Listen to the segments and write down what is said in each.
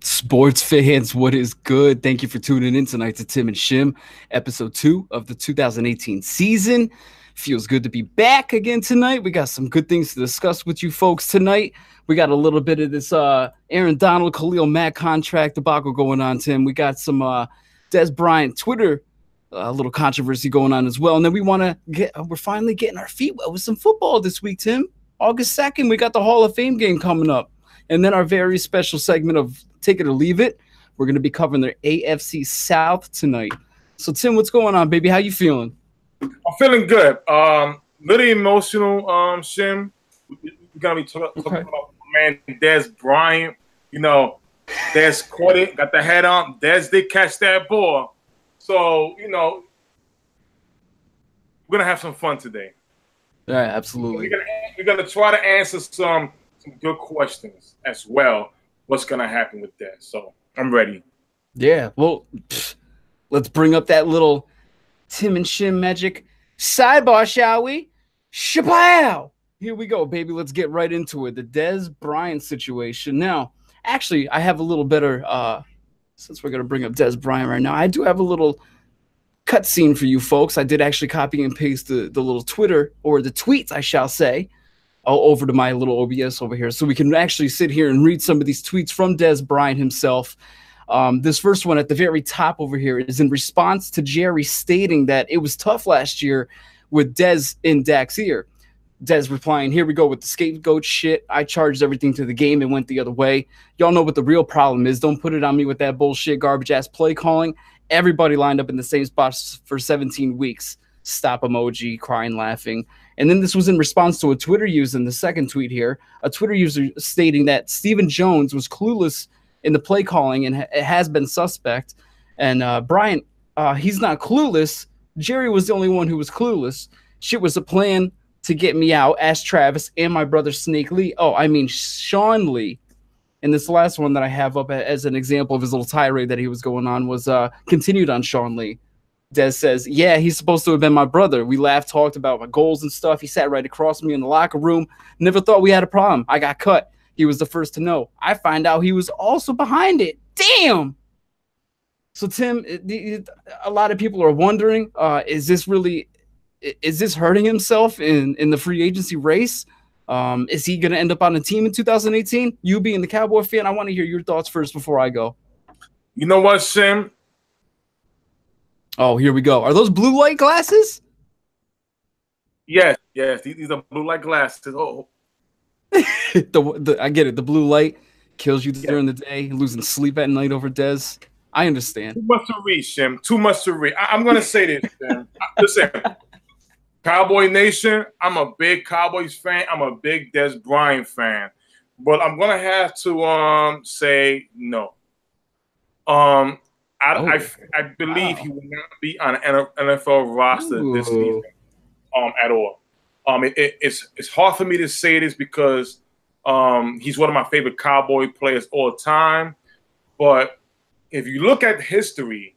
Sports fans, what is good? Thank you for tuning in tonight to Tim and Shim, episode 2 of the 2018 season. Feels good to be back again tonight. We got some good things to discuss with you folks tonight. We got a little bit of this Aaron Donald, Khalil Mack contract debacle going on, Tim. We got some DEZ Bryant Twitter, a little controversy going on as well. And then we're finally getting our feet wet with some football this week, Tim. August 2nd, we got the Hall of Fame game coming up. And then our very special segment of Take It or Leave It. We're going to be covering the AFC South tonight. So, Tim, what's going on, baby? How you feeling? I'm feeling good. Really emotional, Shim. We're going to be talking about my man DEZ Bryant. You know, DEZ caught it, got the head on. DEZ did catch that ball. So, you know, we're going to have some fun today. Yeah, absolutely. We're going to try to answer some good questions as well. What's going to happen with that? So I'm ready. Yeah, well, let's bring up that little Tim and Shim magic sidebar, shall we? Shapow! Here we go, baby. Let's get right into it. The DEZ Bryant situation. Now, actually, I have a little better, since we're going to bring up DEZ Bryant right now, I do have a little cutscene for you folks. I did actually copy and paste the little Twitter, or the tweets, I shall say, over to my little OBS over here, so we can actually sit here and read some of these tweets from DEZ Bryant himself. This first one at the very top over here is in response to Jerry stating that it was tough last year with DEZ in Dak's ear. DEZ replying, "Here we go with the scapegoat shit. I charged everything to the game and went the other way. Y'all know what the real problem is. Don't put it on me with that bullshit garbage-ass play calling. Everybody lined up in the same spots for 17 weeks. Stop emoji, crying, laughing." And then this was in response to a Twitter user in the second tweet here, a Twitter user stating that Stephen Jones was clueless in the play calling and has been suspect. And Bryant, he's not clueless. Jerry was the only one who was clueless. Shit was a plan to get me out. Ask Travis and my brother Snake Lee. Oh, I mean Sean Lee. And this last one that I have up as an example of his little tirade that he was going on was continued on Sean Lee. DEZ says, "Yeah, he's supposed to have been my brother. We laughed, talked about my goals and stuff. He sat right across from me in the locker room. Never thought we had a problem. I got cut. He was the first to know. I find out he was also behind it. Damn." So, Tim, a lot of people are wondering, is this hurting himself in the free agency race? Is he going to end up on a team in 2018? You being the Cowboy fan, I want to hear your thoughts first before I go. You know what, Shim? Oh, here we go. Are those blue light glasses? Yes. These are blue light glasses. Oh, I get it. The blue light kills you during the day, losing sleep at night over DEZ. I understand. Too much to read, Shim. Too much to read. I'm going to say this, Shim. Listen, Cowboy Nation, I'm a big Cowboys fan. I'm a big DEZ Bryant fan. But I'm going to have to say no. I believe he will not be on an NFL roster this season at all. It's hard for me to say this because he's one of my favorite Cowboy players all time. But if you look at history,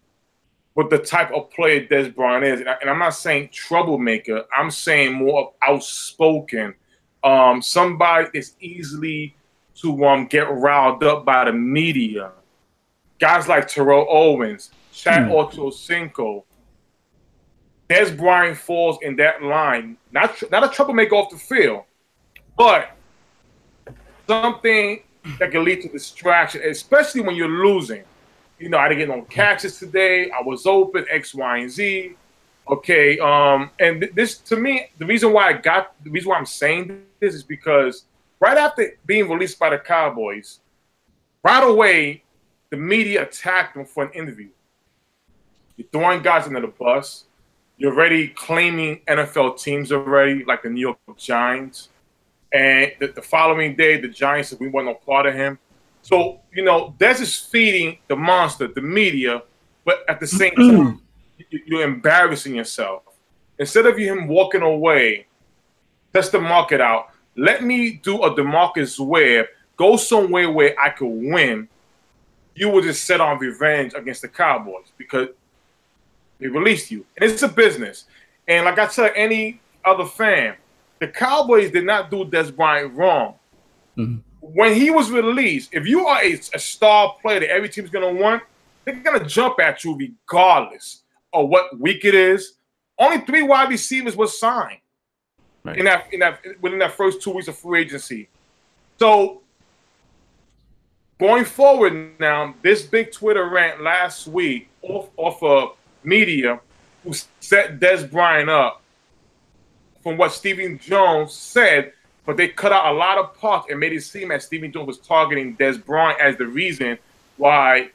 what the type of player DEZ Bryant is, and I'm not saying troublemaker, I'm saying more outspoken, somebody that's easily to get riled up by the media. Guys like Terrell Owens, Chad Ochocinco, DEZ Bryant falls in that line. Not a troublemaker off the field, but something that can lead to distraction, especially when you're losing. You know, I didn't get no catches today. I was open, X, Y, and Z. Okay, and this to me, the reason why I'm saying this is because right after being released by the Cowboys, right away, the media attacked him for an interview. You're throwing guys under the bus. You're already claiming NFL teams already, like the New York Giants. And the following day, the Giants said we want no part of him. So, you know, DEZ is feeding the monster, the media, but at the same time, you're embarrassing yourself. Instead of him walking away, test the market out. Let me do a DeMarcus Webb, go somewhere where I could win. You were just set on revenge against the Cowboys because they released you. And it's a business. And like I tell any other fan, the Cowboys did not do DEZ Bryant wrong. when he was released, if you are a star player that every team's going to want, they're going to jump at you regardless of what week it is. Only 3 wide receivers were signed within that first 2 weeks of free agency. So going forward now, this big Twitter rant last week off of media who set Dez Bryant up from what Stephen Jones said, but they cut out a lot of parts and made it seem as Stephen Jones was targeting Dez Bryant as the reason why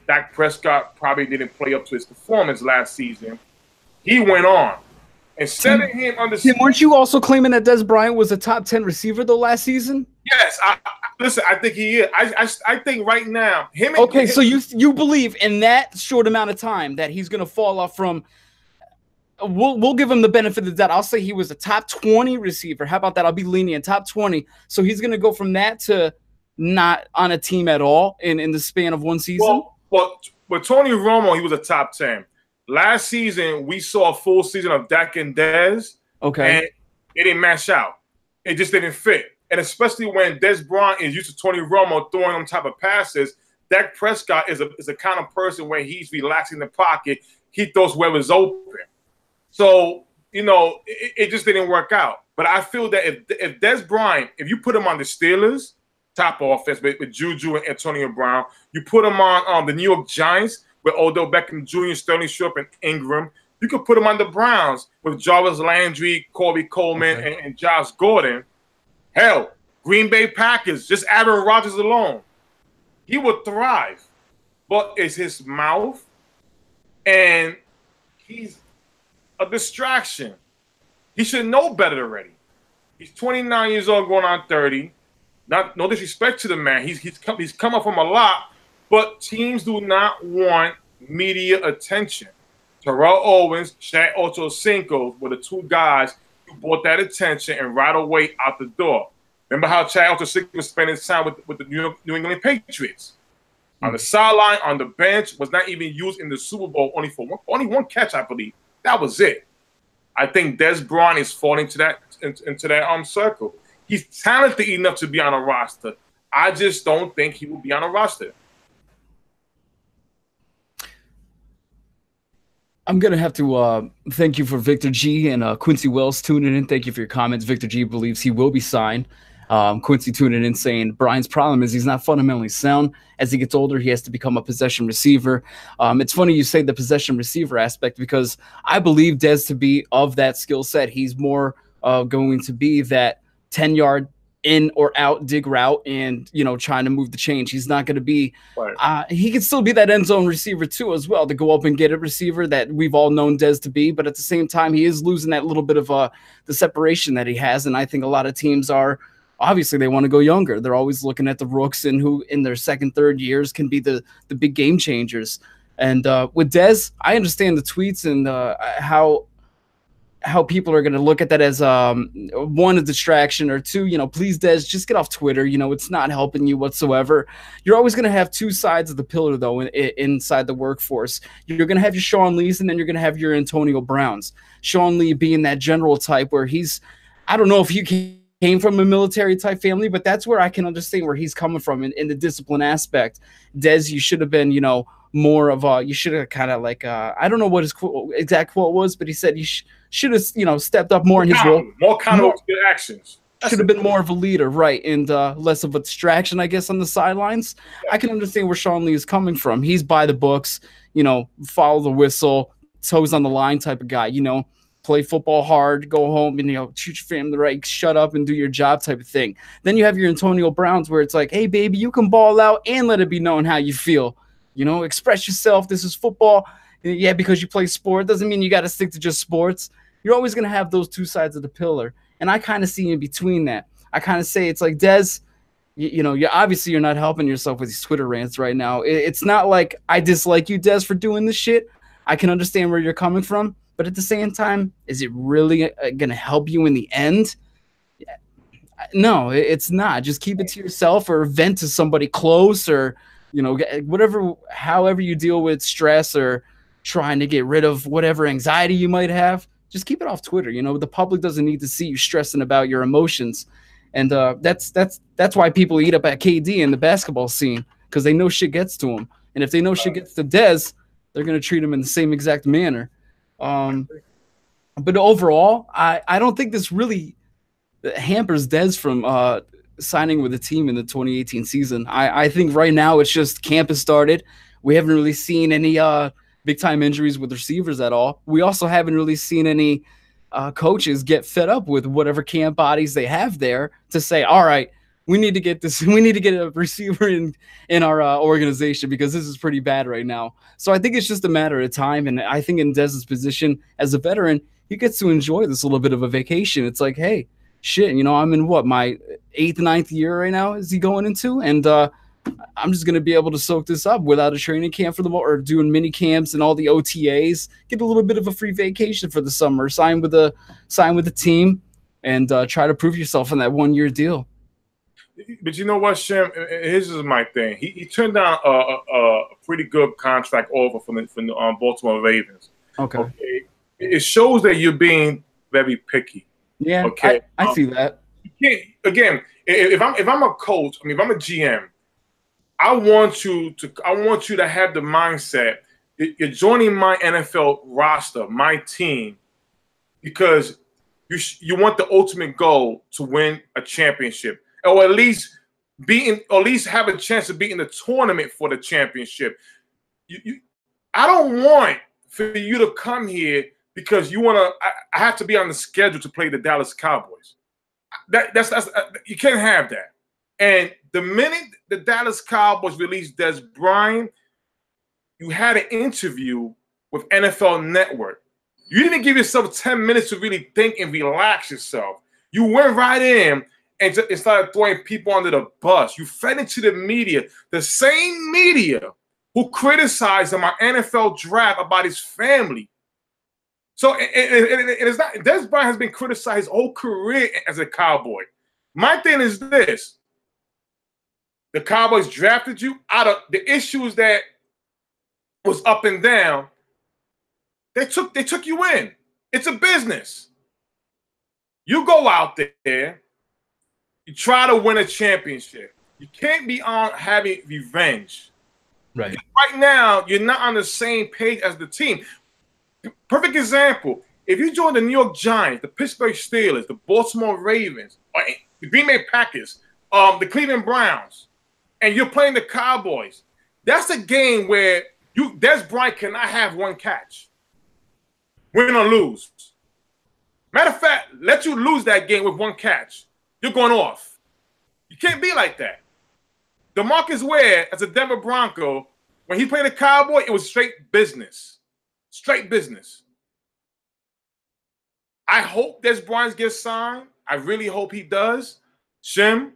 Dak Prescott probably didn't play up to his performance last season. He went on. Instead of him Tim, weren't you also claiming that Dez Bryant was a top 10 receiver though last season? Yes, listen. I think he is. I think right now him. Okay, so you believe in that short amount of time that he's going to fall off from. We'll give him the benefit of the doubt. I'll say he was a top 20 receiver. How about that? I'll be lenient. Top 20. So he's going to go from that to not on a team at all in the span of one season. Well, with Tony Romo, he was a top 10. Last season, we saw a full season of Dak and Dez. Okay. And it didn't match out. It just didn't fit. And especially when Dez Bryant is used to Tony Romo throwing them type of passes, Dak Prescott is a kind of person where he's relaxing the pocket. He throws whoever's open. So, it just didn't work out. But I feel that if Dez Bryant, if you put him on the Steelers, top offense with Juju and Antonio Brown, you put him on the New York Giants with Odell Beckham Jr., Sterling Sharp, and Ingram. You could put him on the Browns with Jarvis Landry, Corey Coleman, and Josh Gordon. Hell, Green Bay Packers, just Aaron Rodgers alone. He would thrive. But it's his mouth, and he's a distraction. He should know better already. He's 29 years old, going on 30. No disrespect to the man. He's come up from a lot, but teams do not want media attention. Terrell Owens, Chad Ochocinco were the 2 guys who brought that attention and right away out the door. Remember how Chad Ochocinco was spending time with the New England Patriots? On the sideline, on the bench, was not even used in the Super Bowl, only one catch, I believe. That was it. I think Dez Bryant is falling into that circle. He's talented enough to be on a roster. I just don't think he will be on a roster. I'm going to have to thank you for Victor G and Quincy Wells tuning in. Thank you for your comments. Victor G believes he will be signed. Quincy tuning in saying Brian's problem is he's not fundamentally sound. As he gets older, he has to become a possession receiver. It's funny you say the possession receiver aspect because I believe Dez to be of that skill set. He's more going to be that 10-yard in or out dig route and, trying to move the chains. He's not going to be he can still be that end zone receiver too as well, to go up and get a receiver that we've all known Dez to be. But at the same time, he is losing that little bit of the separation that he has. And I think a lot of teams are, obviously they want to go younger. They're always looking at the rooks and who in their second, third years can be the big game changers. And with Dez, I understand the tweets and how people are going to look at that as one, a distraction, or two, please, Dez, just get off Twitter. It's not helping you whatsoever. You're always going to have 2 sides of the pillar, though, inside the workforce. You're going to have your Sean Lees, and then you're going to have your Antonio Browns. Sean Lee being that general type where I don't know if he came from a military type family, but that's where I can understand where he's coming from in the discipline aspect. Dez, you should have been, more of you should have kind of like, I don't know what his exact quote was, but he said you should have, stepped up more in his role. More accountable to your actions. Should have been more of a leader, right, and less of a distraction, I guess, on the sidelines. Yeah. I can understand where Sean Lee is coming from. He's by the books, follow the whistle, toes on the line type of guy, play football hard, go home and, treat your family right, shut up and do your job type of thing. Then you have your Antonio Browns where it's like, hey, baby, you can ball out and let it be known how you feel. Express yourself. This is football. Yeah, because you play sport doesn't mean you got to stick to just sports. You're always going to have those 2 sides of the pillar. And I kind of see in between that. I kind of say it's like, Dez, you're not helping yourself with these Twitter rants right now. It's not like I dislike you, Dez, for doing this shit. I can understand where you're coming from. But at the same time, is it really going to help you in the end? No, it's not. Just keep it to yourself or vent to somebody close or, whatever, however you deal with stress or trying to get rid of whatever anxiety you might have. Just keep it off Twitter. The public doesn't need to see you stressing about your emotions. And that's why people eat up at KD in the basketball scene, because they know shit gets to him. And if they know shit gets to Dez, they're gonna treat him in the same exact manner. But overall, I don't think this really hampers Dez from signing with the team in the 2018 season. I think right now it's just camp has started. We haven't really seen any big time injuries with receivers at all. We also haven't really seen any coaches get fed up with whatever camp bodies they have there to say, all right, we need to get this. We need to get a receiver in our organization because this is pretty bad right now. So I think it's just a matter of time. And I think in Dez's position as a veteran, he gets to enjoy this little bit of a vacation. It's like, hey, shit, I'm in what, my 8th, 9th year right now is he going into? And I'm just going to be able to soak this up without a training camp for the or doing mini camps and all the OTAs, get a little bit of a free vacation for the summer, sign with the team, and try to prove yourself in that 1-year deal. But you know what, Shim? This is my thing. He turned down a pretty good contract offer from the Baltimore Ravens. Okay. It shows that you're being very picky. Yeah. Okay. I see that. Again, if I'm a coach, I mean, if I'm a GM, I want you to have the mindset that you're joining my NFL roster, my team, because you want the ultimate goal to win a championship, or at least have a chance to be in the tournament for the championship. I don't want for you to come here because you want to. I have to be on the schedule to play the Dallas Cowboys. That's you can't have that. And the minute the Dallas Cowboys released Dez Bryant, you had an interview with NFL Network. You didn't give yourself 10 minutes to really think and relax yourself. You went right in and started throwing people under the bus. You fed into the media, the same media who criticized him on NFL draft about his family. So it's not. Dez Bryant has been criticized his whole career as a Cowboy. My thing is this: the Cowboys drafted you out of the issues that was up and down. They took you in. It's a business. You go out there, you try to win a championship. You can't be on having revenge. Right. Right now, you're not on the same page as the team. Perfect example. If you join the New York Giants, the Pittsburgh Steelers, the Baltimore Ravens, or the Green Bay Packers, the Cleveland Browns, and you're playing the Cowboys, that's a game where Dez Bryant cannot have one catch. Win or lose. Matter of fact, let you lose that game with one catch. You're going off. You can't be like that. DeMarcus Ware, as a Denver Bronco, when he played the Cowboy, it was straight business. Straight business. I hope Dez Bryant gets signed. I really hope he does. Shim,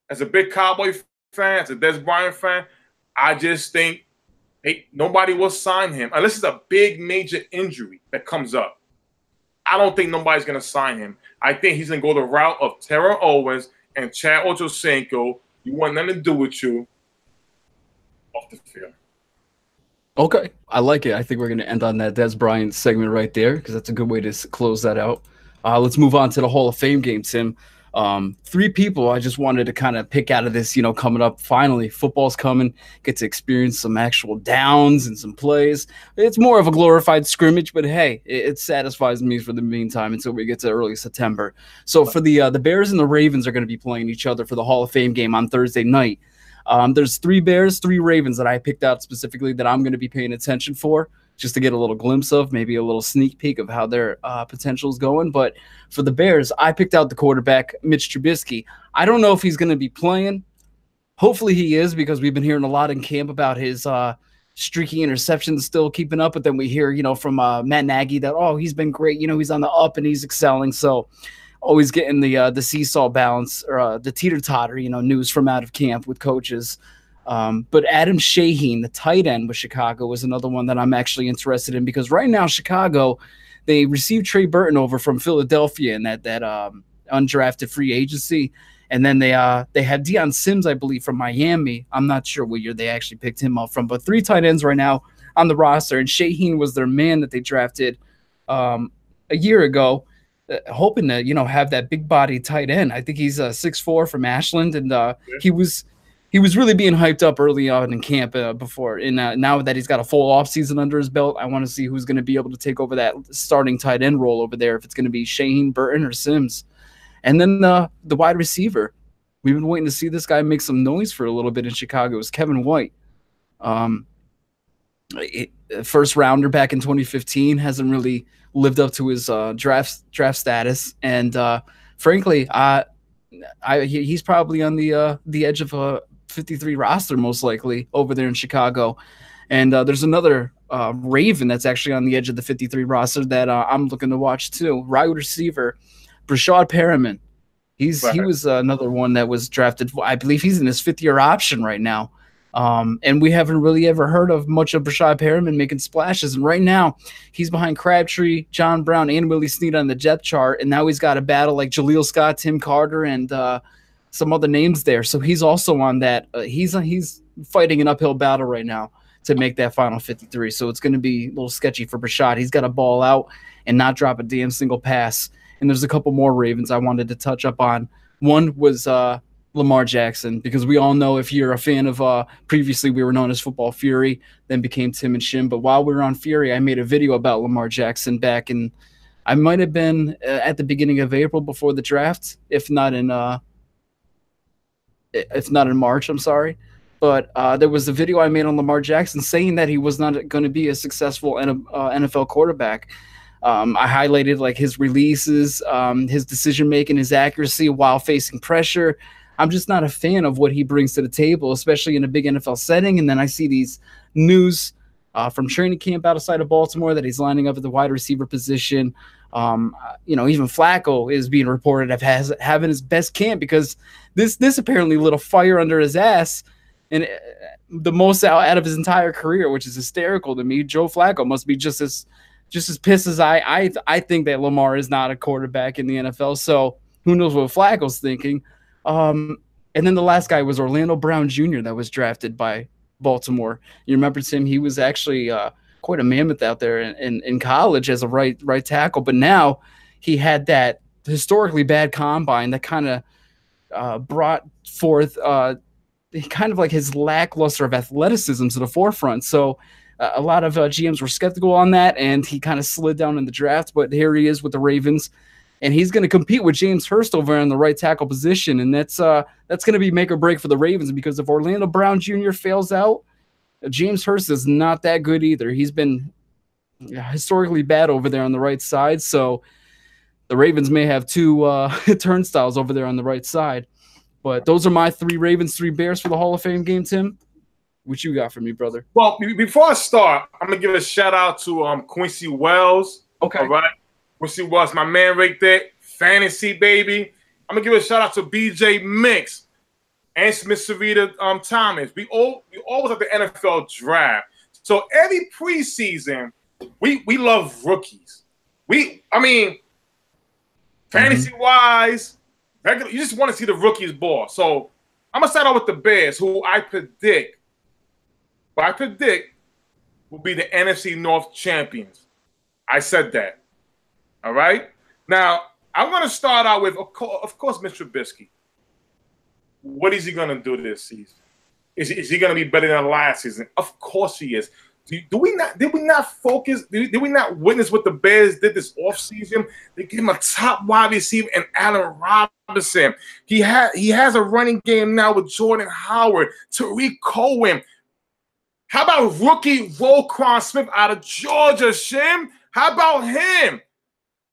as a big Cowboy fan, as a Dez Bryant fan, I just think nobody will sign him unless it's a big major injury that comes up. I don't think nobody's going to sign him. I think he's going to go the route of Terrell Owens and Chad Ochocinco. You want nothing to do with you off the field. Okay, I like it. I think we're going to end on that Dez Bryant segment right there because that's a good way to close that out. Let's move on to the Hall of Fame game, Tim. 3 people I just wanted to kind of pick out of this, coming up. Finally, football's coming. Get to experience some actual downs and some plays. It's more of a glorified scrimmage, but hey, it satisfies me for the meantime until we get to early September. So for the Bears and the Ravens are going to be playing each other for the Hall of Fame game on Thursday night. There's 3 Bears, 3 Ravens that I picked out specifically that I'm going to be paying attention for, just to get a little glimpse of, maybe a little sneak peek of how their potential is going. But for the Bears, I picked out the quarterback, Mitch Trubisky. I don't know if he's going to be playing. Hopefully he is, because we've been hearing a lot in camp about his streaky interceptions still keeping up. But then we hear, from Matt Nagy that, oh, he's been great. He's on the up and he's excelling. So always getting the seesaw balance or the teeter-totter, news from out of camp with coaches. But Adam Shaheen, the tight end with Chicago, was another one that I'm actually interested in, because right now Chicago, they received Trey Burton over from Philadelphia in that undrafted free agency, and then they had Deion Sims, I believe, from Miami. I'm not sure what year they actually picked him up from, but 3 tight ends right now on the roster, and Shaheen was their man that they drafted a year ago. hoping to, have that big body tight end. I think he's 6'4" from Ashland, and he was really being hyped up early on in camp before. And now that he's got a full offseason under his belt, I want to see who's going to be able to take over that starting tight end role over there, if it's going to be Shane, Burton, or Sims. And then the wide receiver. We've been waiting to see this guy make some noise for a little bit in Chicago. Is Kevin White. First rounder back in 2015, hasn't really lived up to his draft status. And frankly, he's probably on the edge of a 53 roster, most likely, over there in Chicago. And there's another Raven that's actually on the edge of the 53 roster that I'm looking to watch too. Wide receiver, Brashad Perriman. He was another one that was drafted. I believe he's in his 5th-year option right now. And we haven't really ever heard of much of Brashad Perriman making splashes. And right now, he's behind Crabtree, John Brown, and Willie Snead on the depth chart. And now he's got a battle like Jaleel Scott, Tim Carter, and some other names there. So he's also on that. He's fighting an uphill battle right now to make that final 53. So it's going to be a little sketchy for Brashad. He's got to ball out and not drop a damn single pass. And there's a couple more Ravens I wanted to touch up on. One was Lamar Jackson, because we all know, if you're a fan of previously we were known as Football Fury, then became Tim and Shim. But while we were on Fury, I made a video about Lamar Jackson back in, I might have been at the beginning of April before the draft, if not in March, I'm sorry. But there was a video I made on Lamar Jackson saying that he was not going to be a successful NFL quarterback. I highlighted like his releases, his decision making, his accuracy while facing pressure. I'm just not a fan of what he brings to the table, especially in a big NFL setting. And then I see these news from training camp outside of Baltimore that he's lining up at the wide receiver position. Even Flacco is being reported as having his best camp, because this apparently lit a fire under his ass, and the most out of his entire career, which is hysterical to me. Joe Flacco must be just as pissed as I think that Lamar is not a quarterback in the NFL. So who knows what Flacco's thinking. And then the last guy was Orlando Brown Jr. that was drafted by Baltimore. You remember him? He was actually quite a mammoth out there in college as a right tackle, but now he had that historically bad combine that kind of brought forth kind of like his lackluster of athleticism to the forefront. So a lot of GMs were skeptical on that, and he kind of slid down in the draft. But here he is with the Ravens, and he's going to compete with James Hurst over on the right tackle position, and that's going to be make or break for the Ravens, because if Orlando Brown Jr. fails out, James Hurst is not that good either. He's been historically bad over there on the right side, so the Ravens may have two turnstiles over there on the right side. But those are my 3 Ravens, 3 Bears for the Hall of Fame game, Tim. What you got for me, brother? Well, before I start, I'm going to give a shout-out to Quincy Wells. Okay. All right? Quincy Wells, my man right there. Fantasy, baby. I'm going to give a shout-out to BJ Mix and Smith Sarita Thomas. We always at the NFL draft. So every preseason, we love rookies. Fantasy-wise, regular, you just want to see the rookies ball. So I'm going to start out with the Bears, who I predict will be the NFC North champions. I said that. All right? Now, I'm going to start out with, of course, Mr. Trubisky. What is he going to do this season? Is he going to be better than last season? Of course he is. Did we not witness what the Bears did this offseason? They gave him a top wide receiver and Allen Robinson. He has a running game now with Jordan Howard, Tariq Cohen. How about rookie Roquan Smith out of Georgia, Shim? How about him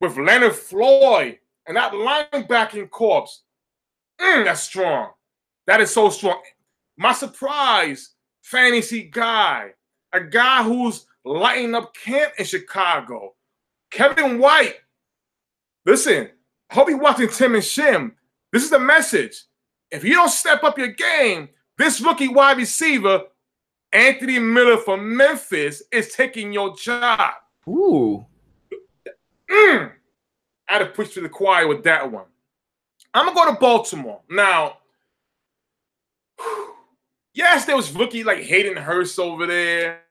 with Leonard Floyd and that linebacking corps? That's strong. That is so strong. My surprise fantasy guy, a guy who's lighting up camp in Chicago, Kevin White. Listen, I hope you're watching Tim and Shim. This is the message. If you don't step up your game, this rookie wide receiver, Anthony Miller from Memphis, is taking your job. Ooh. I had to preach to the choir with that one. I'm going to go to Baltimore. Now, yes, there was rookie like Hayden Hurst over there.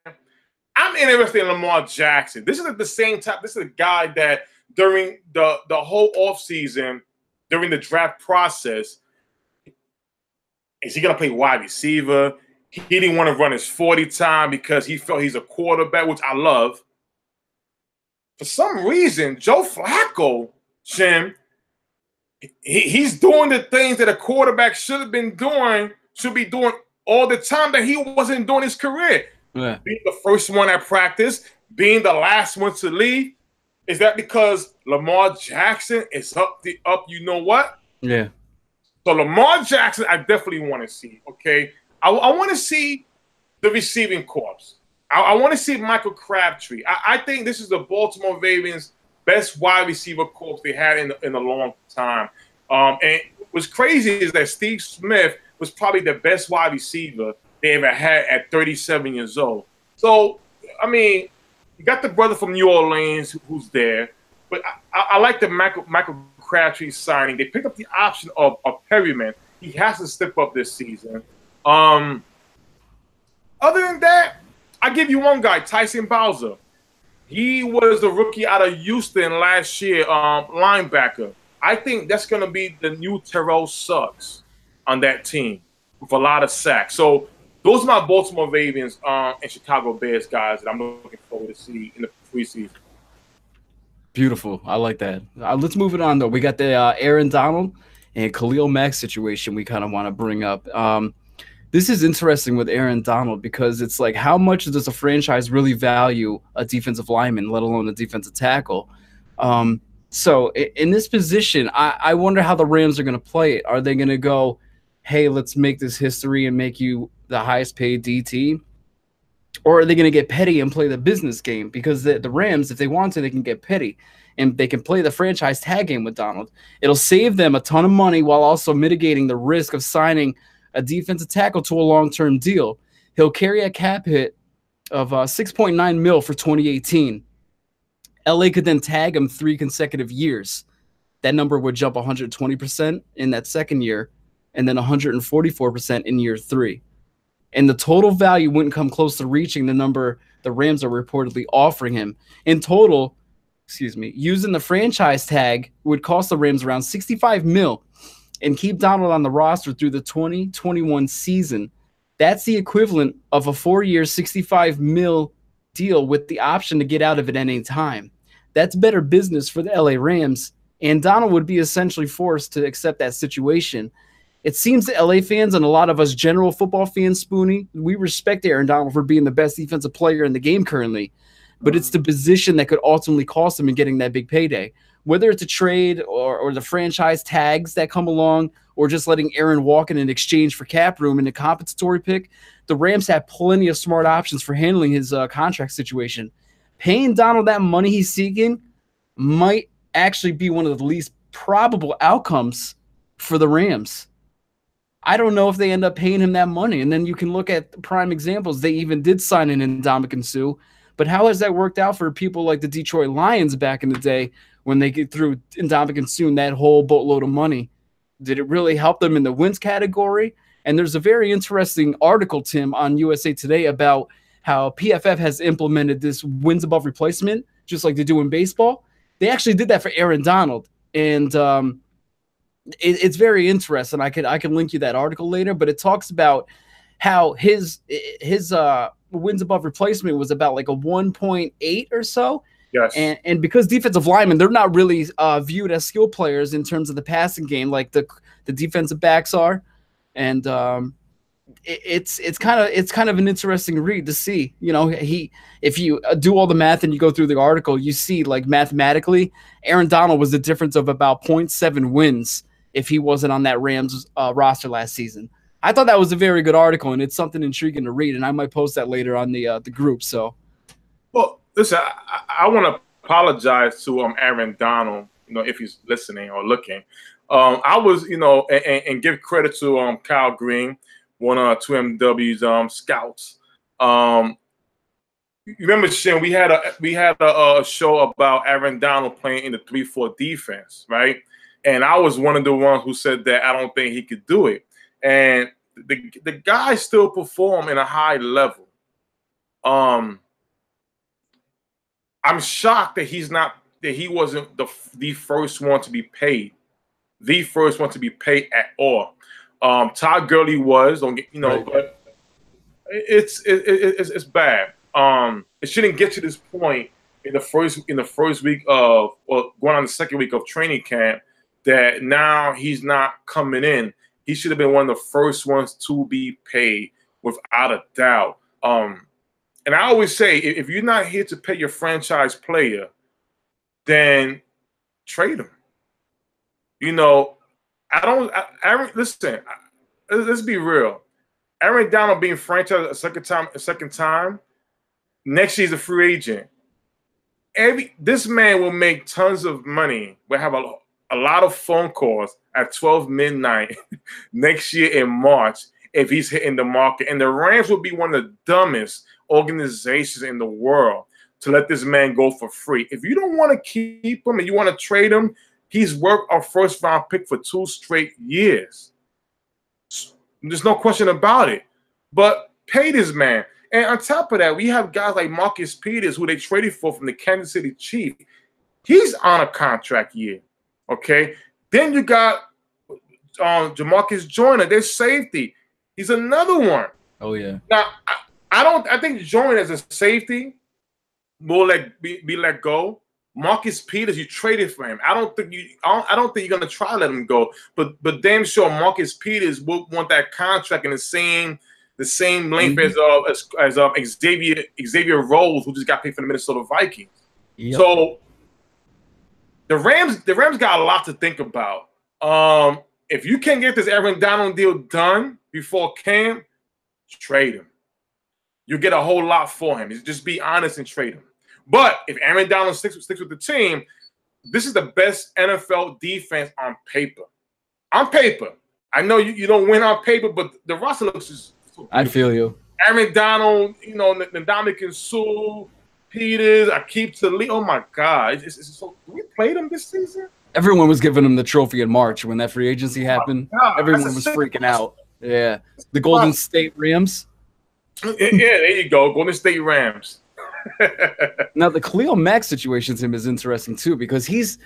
I'm interested in Lamar Jackson. This is the same type. This is a guy that during the whole offseason, during the draft process, is he going to play wide receiver? He didn't want to run his 40 time because he felt he's a quarterback, which I love. For some reason, Joe Flacco, Shim, he's doing the things that a quarterback should be doing all the time that he wasn't doing his career. Yeah. Being the first one at practice, being the last one to leave. Is that because Lamar Jackson is up you know what? Yeah. So Lamar Jackson, I definitely want to see, okay? I want to see the receiving corps. I want to see Michael Crabtree. I think this is the Baltimore Ravens' best wide receiver corps they had in a long time. And what's crazy is that Steve Smith was probably the best wide receiver they ever had at 37 years old. So, I mean, you got the brother from New Orleans who's there, but I like the Michael Crabtree signing. They picked up the option of Perryman. He has to step up this season. Other than that, I give you one guy, Tyson Bowser. He was the rookie out of Houston last year, linebacker. I think that's going to be the new Terrell Suggs on that team with a lot of sacks. So those are my Baltimore Ravens and Chicago Bears guys that I'm looking forward to see in the preseason. Beautiful. I like that. Let's move it on, though. We got the Aaron Donald and Khalil Mack situation we kind of want to bring up. This is interesting with Aaron Donald because it's like, how much does a franchise really value a defensive lineman, let alone a defensive tackle? So in this position, I wonder how the Rams are going to play it. Are they going to go, hey, let's make this history and make you the highest paid DT? Or are they going to get petty and play the business game? Because the Rams, if they want to, they can get petty. And they can play the franchise tag game with Donald. It'll save them a ton of money while also mitigating the risk of signing a defensive tackle to a long-term deal. He'll carry a cap hit of $6.9 million for 2018. LA could then tag him 3 consecutive years. That number would jump 120% in that second year and then 144% in year 3. And the total value wouldn't come close to reaching the number the Rams are reportedly offering him. In total, using the franchise tag would cost the Rams around $65 million and keep Donald on the roster through the 2021 season. That's the equivalent of a 4-year, $65 million deal with the option to get out of it at any time. That's better business for the LA Rams, and Donald would be essentially forced to accept that situation. It seems that LA fans and a lot of us general football fans, Spoonie, we respect Aaron Donald for being the best defensive player in the game currently, but it's the position that could ultimately cost him in getting that big payday. Whether it's a trade or the franchise tags that come along or just letting Aaron walk in exchange for cap room and a compensatory pick, the Rams have plenty of smart options for handling his contract situation. Paying Donald that money he's seeking might actually be one of the least probable outcomes for the Rams. I don't know if they end up paying him that money. And then you can look at prime examples. They even did sign in Ndamukong Suh. But how has that worked out for people like the Detroit Lions back in the day when they get through Ndamukong Suh and that whole boatload of money? Did it really help them in the wins category? And there's a very interesting article, Tim, on USA Today about how PFF has implemented this wins above replacement, just like they do in baseball. They actually did that for Aaron Donald. And it's very interesting. I can link you that article later, but it talks about how his wins above replacement was about like a 1.8 or so. Yes. And because defensive linemen, they're not really viewed as skill players in terms of the passing game like the defensive backs are. And it's kind of an interesting read to see. You know, if you do all the math and you go through the article, you see like mathematically, Aaron Donald was the difference of about 0.7 wins if he wasn't on that Rams roster last season. I thought that was a very good article, and it's something intriguing to read, and I might post that later on the group. So, well, listen, I want to apologize to Aaron Donald, you know, if he's listening or looking. I was, you know, and give credit to Kyle Green, one of 2MW's scouts. You remember, Shim, we had a show about Aaron Donald playing in the 3-4 defense, right? And I was one of the ones who said that I don't think he could do it. And the guy still perform in a high level. I'm shocked that he's not that he wasn't the first one to be paid, the first one to be paid at all. Todd Gurley was, don't get right. But it's bad. It shouldn't get to this point in the first week of, or going on the second week of training camp, that now he's not coming in. He should have been one of the first ones to be paid, without a doubt. And I always say, if you're not here to pay your franchise player, then trade him. Listen, let's be real. Aaron Donald being franchised a second time, next year he's a free agent. This man will make tons of money. We'll have a lot of phone calls at 12 midnight next year in March if he's hitting the market. And the Rams will be one of the dumbest organizations in the world to let this man go for free. If you don't want to keep him and you want to trade him, he's worth a first-round pick for 2 straight years. There's no question about it. But pay this man. And on top of that, we have guys like Marcus Peters, who they traded for from the Kansas City Chiefs. He's on a contract year, okay? Then you got Jamarcus Joyner, their safety. He's another one. Oh, yeah. Now, I think Joyner as a safety will be let go. Marcus Peters, you traded for him. I don't think you're gonna try to let him go. But damn sure Marcus Peters will want that contract in the same length as Xavier Rhodes, who just got paid for the Minnesota Vikings. Yep. So the Rams got a lot to think about. If you can't get this Aaron Donald deal done before camp, trade him. You'll get a whole lot for him. Just be honest and trade him. But if Aaron Donald sticks with the team, this is the best NFL defense on paper. On paper. I know you don't win on paper, but the roster looks just so I feel you. Aaron Donald, Ndamukong Suh, Peters, Aqib Talib. Oh, my God. It's so, do we play them this season? Everyone was giving him the trophy in March when that free agency happened. Everyone was freaking out. Yeah. The Golden State Rams. Yeah, there you go. Golden State Rams. Now the Khalil Mack situation to him is interesting too, because he's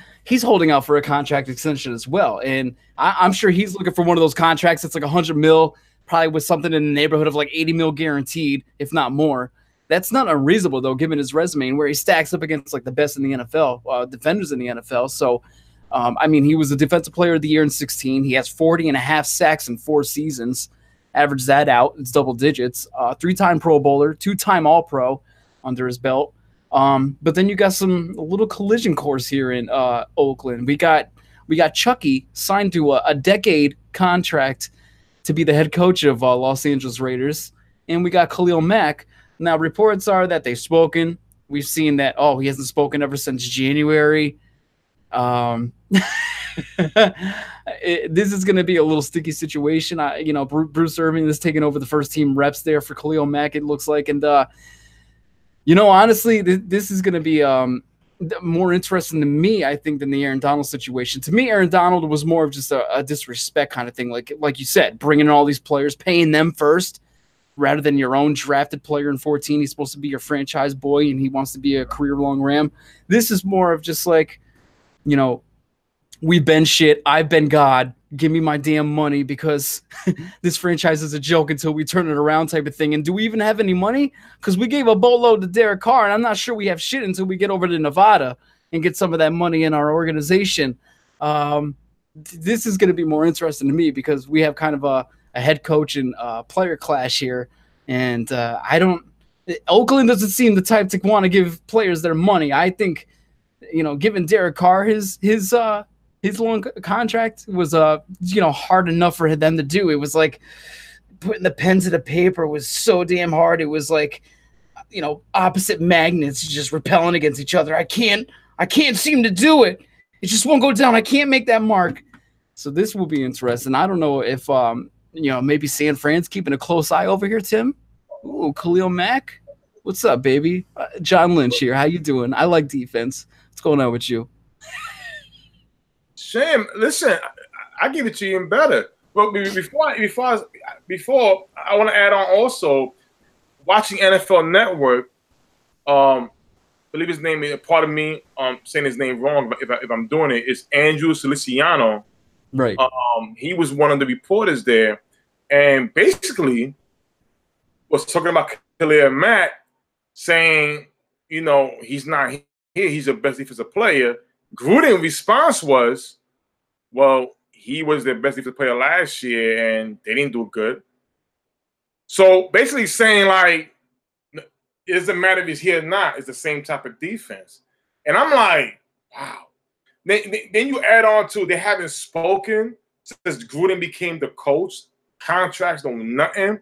holding out for a contract extension as well, and I'm sure he's looking for one of those contracts that's like $100 million, probably with something in the neighborhood of like $80 million guaranteed, if not more. That's not unreasonable though, given his resume and where he stacks up against like the best in the NFL, defenders in the NFL. So, I mean, he was the Defensive Player of the Year in 2016. He has 40.5 sacks in 4 seasons. Average that out, it's double digits. 3-time Pro Bowler, 2-time All-Pro under his belt. But then you got a little collision course here in Oakland. We got Chucky signed to a decade contract to be the head coach of Los Angeles Raiders. And we got Khalil Mack. Now, reports are that they've spoken. We've seen that, he hasn't spoken ever since January. This is going to be a little sticky situation. Bruce Irvin is taking over the first team reps there for Khalil Mack, it looks like. And, honestly, this is going to be more interesting to me, I think, than the Aaron Donald situation. To me, Aaron Donald was more of just a disrespect kind of thing. Like you said, bringing in all these players, paying them first rather than your own drafted player in 2014. He's supposed to be your franchise boy, and he wants to be a career-long Ram. This is more of just like, we've been shit. I've been God. Give me my damn money because this franchise is a joke until we turn it around type of thing. And do we even have any money? Because we gave a boatload to Derek Carr, and I'm not sure we have shit until we get over to Nevada and get some of that money in our organization. This is going to be more interesting to me because we have kind of a head coach and player clash here. And Oakland doesn't seem the type to want to give players their money. I think, giving Derek Carr his long contract was hard enough for them to do. It was like putting the pen to the paper was so damn hard. It was like opposite magnets just repelling against each other. I can't seem to do it. It just won't go down. I can't make that mark. So this will be interesting. I don't know if maybe San Fran's keeping a close eye over here, Tim. Ooh, Khalil Mack. What's up, baby? John Lynch here. How you doing? I like defense. What's going on with you? Shim, listen, I give it to you even better. But before I want to add on also, watching NFL Network, believe his name is, part of me saying his name wrong if I'm doing it, is Andrew Feliciano. Right. He was one of the reporters there, and basically was talking about Khalil Mack, saying, you know, he's not here, he's the best defensive player. Gruden's response was, well, he was the best defensive player last year, and they didn't do good. So basically saying, like, it doesn't matter if he's here or not, it's the same type of defense. And I'm like, wow. Then you add on to they haven't spoken since Gruden became the coach. Contracts don't mean nothing.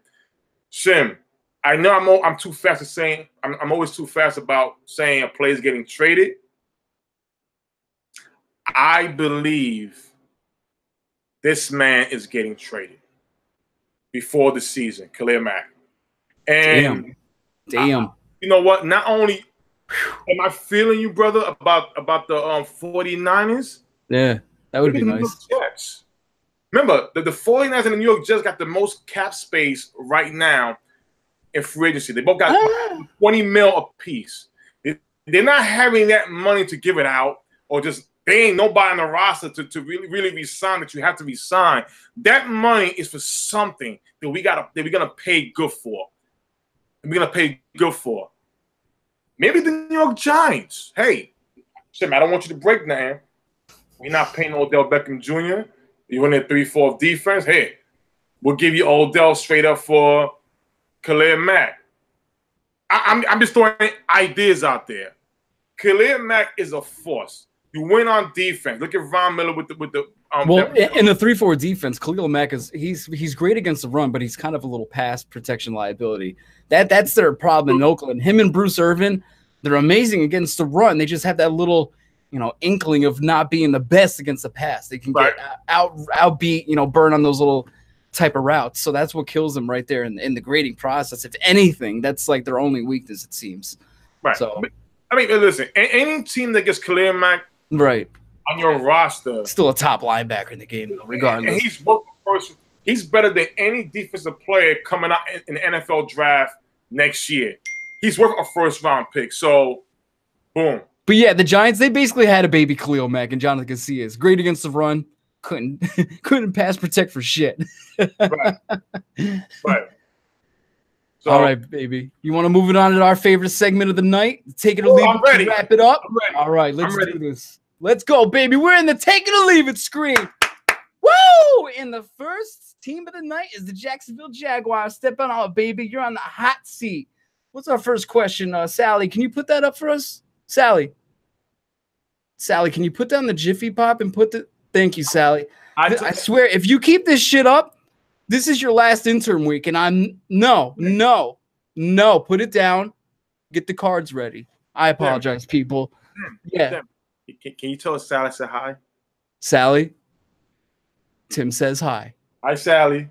Shim, I know I'm too fast to saying, I'm always too fast about saying a player's getting traded. I believe this man is getting traded before the season, Khalil Mack. And damn. You know what? Not only am I feeling you, brother, about the 49ers. Yeah, that would be nice. Jets. Remember, the 49ers and the New York Jets got the most cap space right now in free agency. They both got 20 mil apiece. They're not having that money to give it out, or just they ain't nobody on the roster to really resign that you have to resign. That money is for something that we're gonna pay good for. We're gonna pay good for. Maybe the New York Giants. Hey, Shim, I don't want you to break nothing. We're not paying Odell Beckham Jr. You want a 3-4 defense? Hey, we'll give you Odell straight up for Khalil Mack. I'm just throwing ideas out there. Khalil Mack is a force. You win on defense. Look at Von Miller with the well, in the 3-4 defense, Khalil Mack he's great against the run, but he's kind of a little pass protection liability. That's their problem in Oakland. Him and Bruce Irvin, they're amazing against the run. They just have that little, inkling of not being the best against the pass. They can get outbeat, burn on those little type of routes. So that's what kills them right there in the grading process. If anything, that's like their only weakness, it seems. Right. So I mean, listen, any team that gets Khalil Mack on your roster, still a top linebacker in the game, regardless. And he's better than any defensive player coming out in the NFL draft next year. He's worth a first-round pick. So, boom. But yeah, the Giants, they basically had a baby Khalil Mack and Jonathan Casillas. Great against the run. Couldn't pass protect for shit. Right. So, all right, baby. You want to move it on to our favorite segment of the night? Take it or leave it. Ready. Wrap it up. All right, let's do this. Let's go, baby. We're in the take it or leave it screen. Woo! And the first team of the night is the Jacksonville Jaguars. Step on out, baby. You're on the hot seat. What's our first question, Sally? Can you put that up for us? Sally, can you put down the Jiffy Pop and put the – thank you, Sally. I swear, if you keep this shit up, this is your last interim week, and no, put it down. Get the cards ready. I apologize, people. Yeah. Can you tell us Sally said hi? Sally, Tim says hi. Hi, Sally.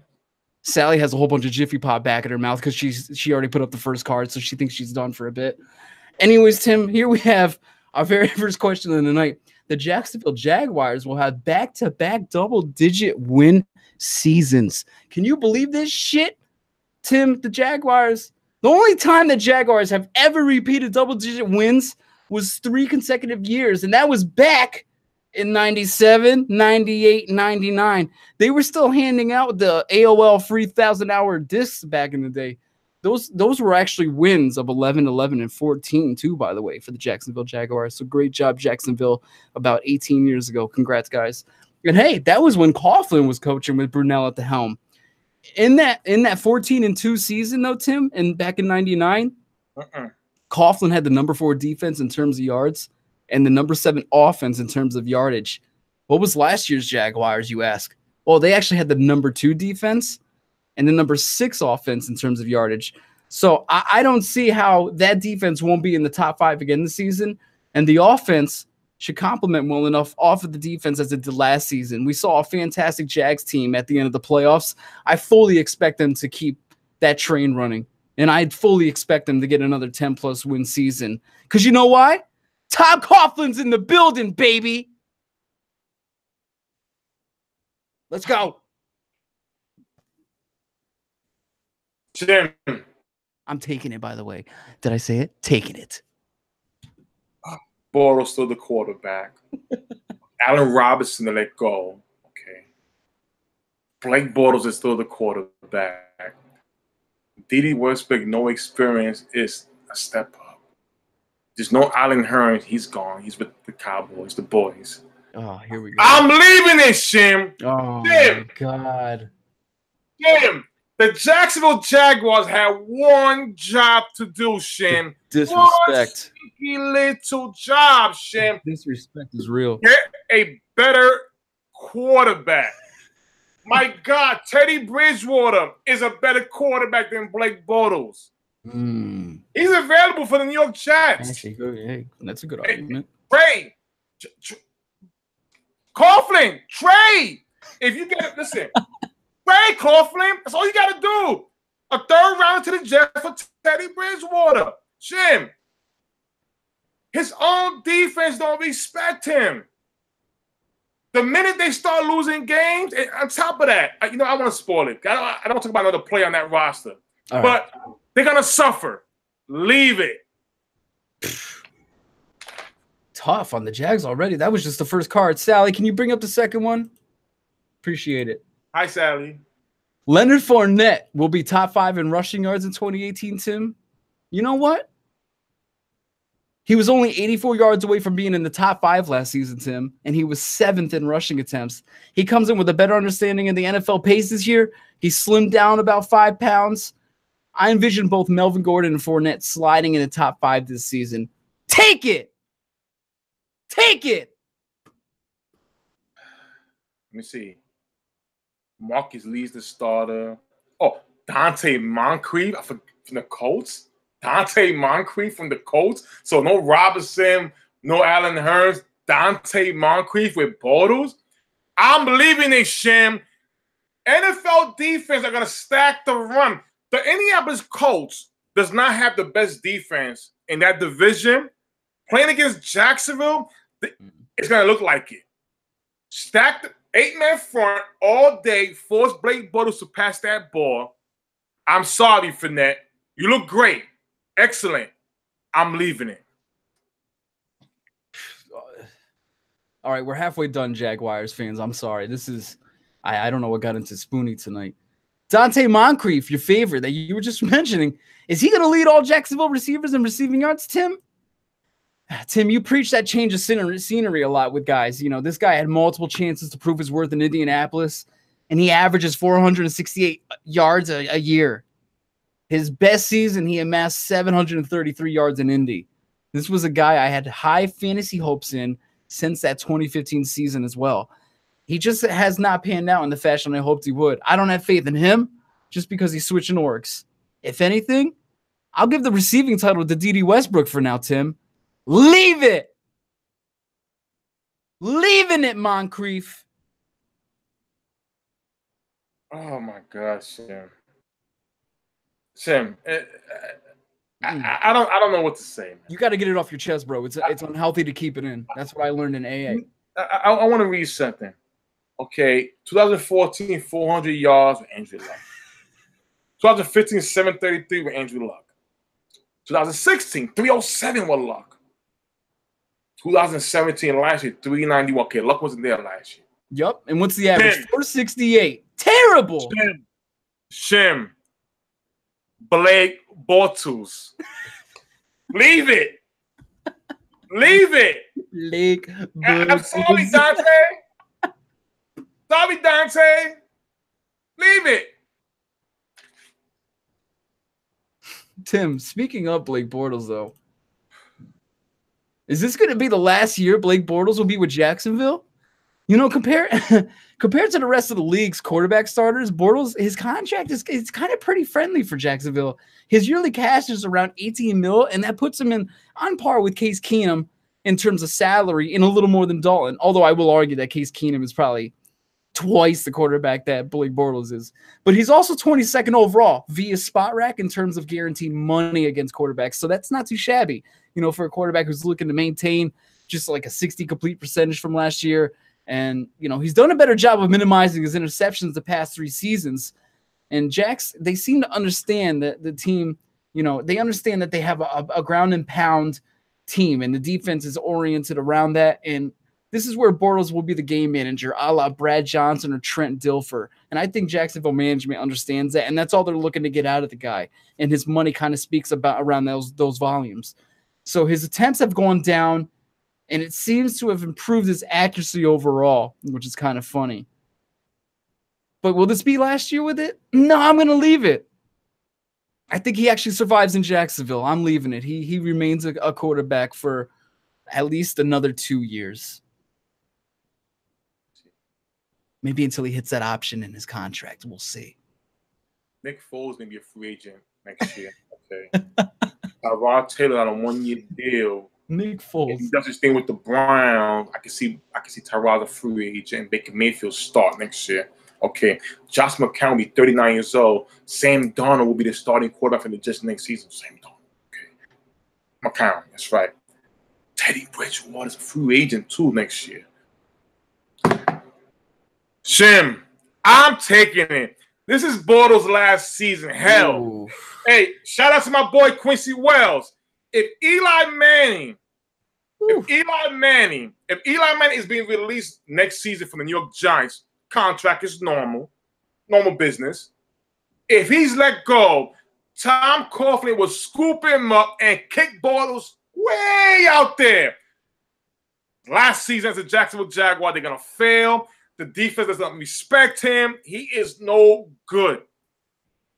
Sally has a whole bunch of Jiffy Pop back in her mouth because she already put up the first card, so she thinks she's done for a bit. Anyways, Tim, here we have our very first question of the night. The Jacksonville Jaguars will have back-to-back double-digit win seasons. Can you believe this shit, Tim? The Jaguars, the only time the Jaguars have ever repeated double-digit wins was 3 consecutive years, and that was back in 97, 98, 99. They were still handing out the AOL free 1,000-hour discs back in the day. Those were actually wins of 11, 11, and 14 too, by the way, for the Jacksonville Jaguars. So great job, Jacksonville, about 18 years ago. Congrats, guys. And hey, that was when Coughlin was coaching with Brunell at the helm. In that 14-2 season, though, Tim, and back in 99, Coughlin had the number 4 defense in terms of yards and the number 7 offense in terms of yardage. What was last year's Jaguars, you ask? Well, they actually had the number 2 defense and the number 6 offense in terms of yardage. So I don't see how that defense won't be in the top 5 again this season. And the offense should complement well enough off of the defense as it did last season. We saw a fantastic Jags team at the end of the playoffs. I fully expect them to keep that train running. And I'd fully expect them to get another 10-plus win season. Because you know why? Tom Coughlin's in the building, baby. Let's go. Shim. I'm taking it, by the way. Did I say it? Taking it. Bortles still the quarterback. Allen Robinson to let go. Okay. Blake Bortles is still the quarterback. DD Westbrook, no experience, is a step up. There's no Allen Hurns. He's gone. He's with the Cowboys, the boys. Oh, here we go. I'm leaving it, Shim. Oh, Shim. my God. Shim. The Jacksonville Jaguars had one job to do, Shim. Disrespect. One sneaky little job, Shim. Disrespect is real. Get a better quarterback. My God, Teddy Bridgewater is a better quarterback than Blake Bortles. He's available for the New York Jets. Actually, hey, that's a good argument. Trade. Coughlin, trade. If you get it, listen. Trade Coughlin. That's all you got to do. A third round to the Jets for Teddy Bridgewater. Shim. His own defense don't respect him. The minute they start losing games, and on top of that, I want to spoil it. I don't talk about another player on that roster. All but they're going to suffer. Leave it. Tough on the Jags already. That was just the first card. Sally, can you bring up the second one? Appreciate it. Hi, Sally. Leonard Fournette will be top 5 in rushing yards in 2018, Tim. You know what? He was only 84 yards away from being in the top 5 last season, Tim, and he was 7th in rushing attempts. He comes in with a better understanding of the NFL pace this year. He slimmed down about 5 pounds. I envision both Melvin Gordon and Fournette sliding in the top 5 this season. Take it! Take it! Let me see. Marcus Lee's the starter. Oh, Dante Moncrief from the Colts. Dante Moncrief from the Colts. So no Robinson, no Allen Hurns. Dante Moncrief with Bortles. I'm believing in Shim. NFL defense are going to stack the run. The Indianapolis Colts does not have the best defense in that division. Playing against Jacksonville, it's going to look like it. Stack the 8-man front all day, force Blake Bortles to pass that ball. I'm sorry, Fournette. You look great. Excellent. I'm leaving it. All right, we're halfway done, Jaguars fans. I'm sorry. This is I don't know what got into Spoonie tonight. Dante Moncrief, your favorite that you were just mentioning, is he going to lead all Jacksonville receivers in receiving yards, Tim? Tim, you preach that change of scenery a lot with guys. You know, this guy had multiple chances to prove his worth in Indianapolis, and he averages 468 yards a year. His best season, he amassed 733 yards in Indy. This was a guy I had high fantasy hopes in since that 2015 season as well. He just has not panned out in the fashion I hoped he would. I don't have faith in him just because he's switching orgs. If anything, I'll give the receiving title to DD Westbrook for now, Tim. Leave it. Leaving it, Moncrief. Oh, my gosh, Shim. I don't know what to say, man. You got to get it off your chest, bro. It's unhealthy to keep it in. That's what I learned in AA. I want to read something. Okay, 2014, 400 yards with Andrew Luck. 2015, 733 with Andrew Luck. 2016, 307 with Luck. 2017, last year, 391. Okay, Luck wasn't there last year. Yep. And what's the average? 468. Terrible. Shim. Blake Bortles. Leave it. Leave it. Blake I'm sorry, Dante. Sorry, Dante. Leave it. Tim, speaking of Blake Bortles, though, is this going to be the last year Blake Bortles will be with Jacksonville? You know, compared to the rest of the league's quarterback starters, Bortles, his contract is kind of pretty friendly for Jacksonville. His yearly cash is around $18 million, and that puts him on par with Case Keenum in terms of salary and a little more than Dalton. Although I will argue that Case Keenum is probably twice the quarterback that Blake Bortles is. But he's also 22nd overall via Spot Rack in terms of guaranteed money against quarterbacks. So that's not too shabby, you know, for a quarterback who's looking to maintain just like a 60 complete percentage from last year. And, you know, he's done a better job of minimizing his interceptions the past 3 seasons. And Jax, they seem to understand that the team, you know, they understand that they have a ground and pound team, and the defense is oriented around that. And this is where Bortles will be the game manager, a la Brad Johnson or Trent Dilfer. And I think Jacksonville management understands that, and that's all they're looking to get out of the guy. And his money kind of speaks about around those volumes. So his attempts have gone down, and it seems to have improved his accuracy overall, which is kind of funny. But will this be last year with it? No, I'm going to leave it. I think he actually survives in Jacksonville. I'm leaving it. He remains a quarterback for at least another 2 years. Maybe until he hits that option in his contract. We'll see. Nick Foles going to be a free agent next year. Okay. Rod Taylor on a 1-year deal. Nick Foles. If he does his thing with the Browns, I can see Tyrod a free agent and Baker Mayfield start next year. Okay. Josh McCown will be 39 years old. Sam Darnold will be the starting quarterback for the Jets next season. Sam Darnold. Okay. McCown, that's right. Teddy Bridgewater's a free agent too next year. Shim, I'm taking it. This is Bortles' last season. Hell. Ooh. Hey, shout out to my boy Quincy Wells. If Eli Manning is being released next season from the New York Giants, contract is normal business. If he's let go, Tom Coughlin will scoop him up and kick Bortles way out there. Last season as a Jacksonville Jaguar, they're going to fail. The defense doesn't respect him. He is no good.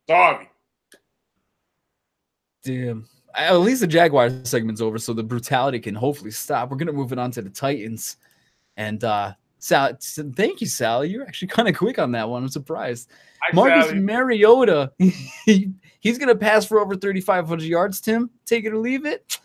Sorry. Damn. At least the Jaguars segment's over, so the brutality can hopefully stop. We're going to move it on to the Titans. And Sal, thank you, Sally. You're actually kind of quick on that one. I'm surprised. Hi, Marcus Sally. Mariota, he's going to pass for over 3,500 yards, Tim. Take it or leave it.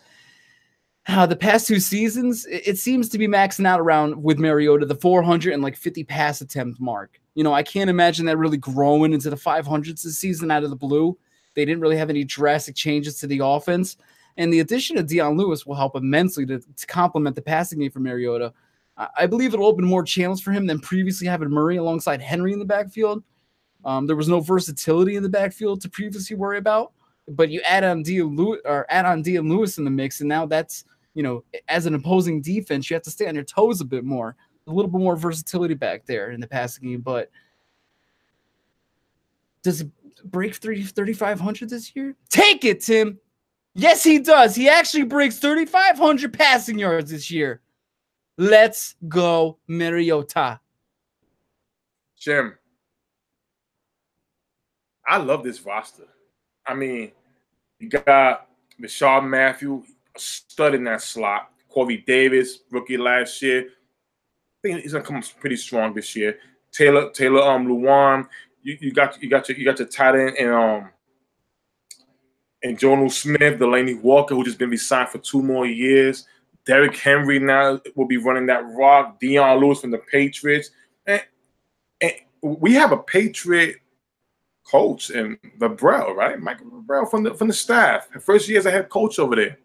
The past 2 seasons, it seems to be maxing out around with Mariota, the 450 pass attempt mark. You know, I can't imagine that really growing into the 500s this season out of the blue. They didn't really have any drastic changes to the offense. And the addition of Deion Lewis will help immensely to complement the passing game for Mariota. I believe it'll open more channels for him than previously having Murray alongside Henry in the backfield. There was no versatility in the backfield to previously worry about. But you add on Deion Lewis in the mix, and now that's, you know, as an opposing defense, you have to stay on your toes a bit more. A little bit more versatility back there in the passing game. But does it break 3,500 this year? Take it, Tim. Yes, he does. He actually breaks 3,500 passing yards this year. Let's go, Mariota. Jim, I love this roster. I mean, you got Rashard Matthew, a stud in that slot. Corey Davis, rookie last year. I think he's gonna come pretty strong this year. Taylor Lewan. You got your tight end and Jonnu Smith, Delaney Walker, who just been re-signed for 2 more years. Derrick Henry now will be running that rock. Deion Lewis from the Patriots, and we have a Patriot coach in Vabrell, right? Michael Vabrell from the staff. First year as a head coach over there.